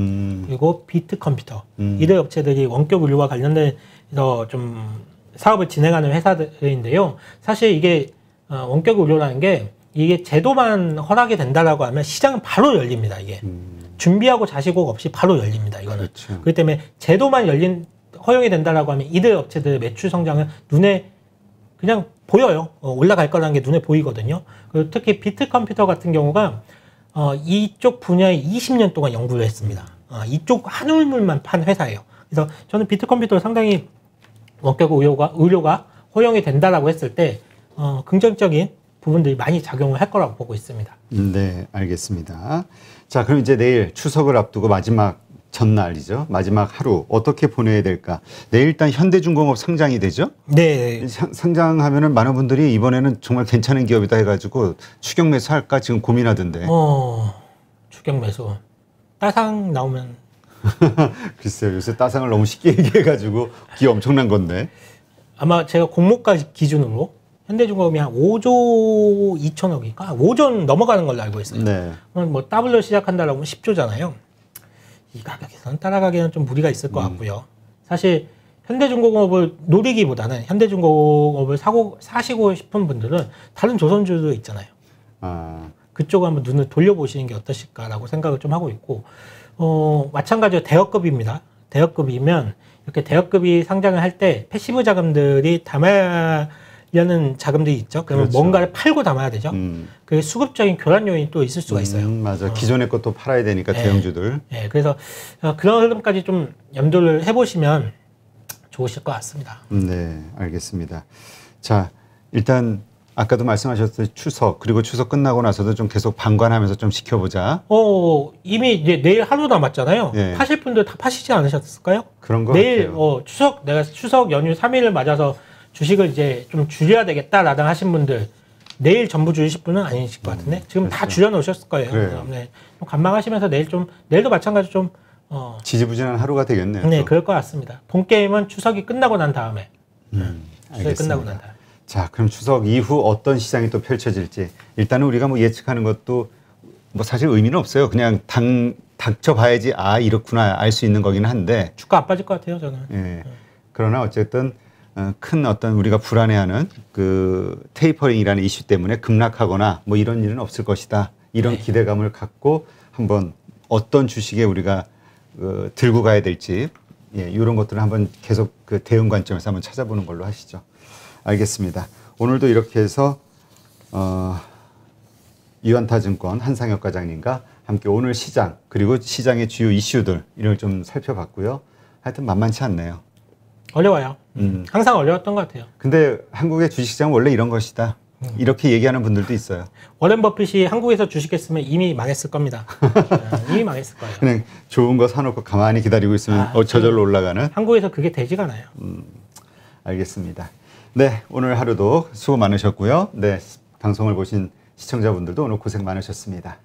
그리고 비트컴퓨터, 이들 업체들이 원격 의료와 관련돼서 좀 사업을 진행하는 회사들인데요. 사실 이게 원격 의료라는 게 이게 제도만 허락이 된다라고 하면 시장은 바로 열립니다. 이게 준비하고 자시고 없이 바로 열립니다. 이거는. 그렇죠. 그렇기 때문에 제도만 허용이 된다라고 하면 이들 업체들의 매출 성장은 눈에 그냥 보여요. 올라갈 거라는 게 눈에 보이거든요. 그리고 특히 비트컴퓨터 같은 경우가 이쪽 분야에 20년 동안 연구를 했습니다. 이쪽 한 울물만 판 회사예요. 그래서 저는 비트컴퓨터를 상당히 원격 의료가 허용이 된다라고 했을 때 긍정적인 부분들이 많이 작용을 할 거라고 보고 있습니다. 네, 알겠습니다. 자, 그럼 이제 내일 추석을 앞두고 마지막 전날이죠. 마지막 하루 어떻게 보내야 될까? 내일 일단 현대중공업 상장이 되죠? 네. 상장하면은 많은 분들이 이번에는 정말 괜찮은 기업이다 해가지고 추격 매수할까 지금 고민하던데. 추격 매수. 따상 나오면. 글쎄요, 요새 따상을 너무 쉽게 얘기해가지고 기업 엄청난 건데. 아마 제가 공모가 기준으로 현대중공업이 한 5조 2천억인가? 5조 넘어가는 걸로 알고 있어요. 네. 뭐 W로 시작한다라고 하면 10조잖아요. 이 가격에서는 따라가기에는 좀 무리가 있을 것 같고요. 사실 현대중공업을 노리기보다는 현대중공업을 사시고 싶은 분들은 다른 조선주도 있잖아요. 그쪽 한번 눈을 돌려보시는 게 어떠실까라고 생각을 좀 하고 있고, 마찬가지로 대여급입니다. 대여급이면 이렇게 대여급이 상장을 할 때 패시브 자금들이 담아려는 자금들이 있죠. 그러면 그렇죠. 뭔가를 팔고 담아야 되죠. 그 수급적인 교란 요인이 또 있을 수가 있어요. 맞아. 기존의 것도 팔아야 되니까 대형주들. 네, 그래서 그런 흐름까지 좀 염두를 해보시면 좋으실 것 같습니다. 네, 알겠습니다. 자, 일단 아까도 말씀하셨듯이 추석, 그리고 추석 끝나고 나서도 좀 계속 방관하면서 좀 지켜보자. 이미 이제 내일 하루 남았잖아요. 네. 파실 분들 다 파시지 않으셨을까요? 그런 거 내일 같아요. 내가 추석 연휴 3일을 맞아서 주식을 이제 좀 줄여야 되겠다라든 하신 분들 내일 전부 줄이실 분은 아니실 것 같은데 지금 그렇죠. 다 줄여놓으셨을 거예요. 그래요. 네, 좀 관망하시면서 내일도 마찬가지 좀 지지부진한 하루가 되겠네요. 네, 또. 그럴 것 같습니다. 본 게임은 추석이 끝나고 난 다음에. 추석이 끝나고 난 다음에. 자, 그럼 추석 이후 어떤 시장이 또 펼쳐질지 일단은 우리가 뭐 예측하는 것도 뭐 사실 의미는 없어요. 그냥 닥쳐봐야지 이렇구나 알 수 있는 거긴 한데 주가 안 빠질 것 같아요, 저는. 예. 그러나 어쨌든 큰 어떤 우리가 불안해하는 그 테이퍼링이라는 이슈 때문에 급락하거나 뭐 이런 일은 없을 것이다. 이런 기대감을 갖고 한번 어떤 주식에 우리가 들고 가야 될지 이런 것들을 한번 계속 그 대응 관점에서 한번 찾아보는 걸로 하시죠. 알겠습니다. 오늘도 이렇게 해서 유한타증권 한상혁 과장님과 함께 오늘 시장 그리고 시장의 주요 이슈들 이런 걸 좀 살펴봤고요. 하여튼 만만치 않네요. 어려워요. 항상 어려웠던 것 같아요. 근데 한국의 주식시장은 원래 이런 것이다. 이렇게 얘기하는 분들도 있어요. 워렌 버핏이 한국에서 주식했으면 이미 망했을 겁니다. 이미 망했을 거예요. 그냥 좋은 거 사놓고 가만히 기다리고 있으면 저절로 올라가는. 한국에서 그게 되지가 않아요. 알겠습니다. 네, 오늘 하루도 수고 많으셨고요. 네, 방송을 보신 시청자분들도 오늘 고생 많으셨습니다.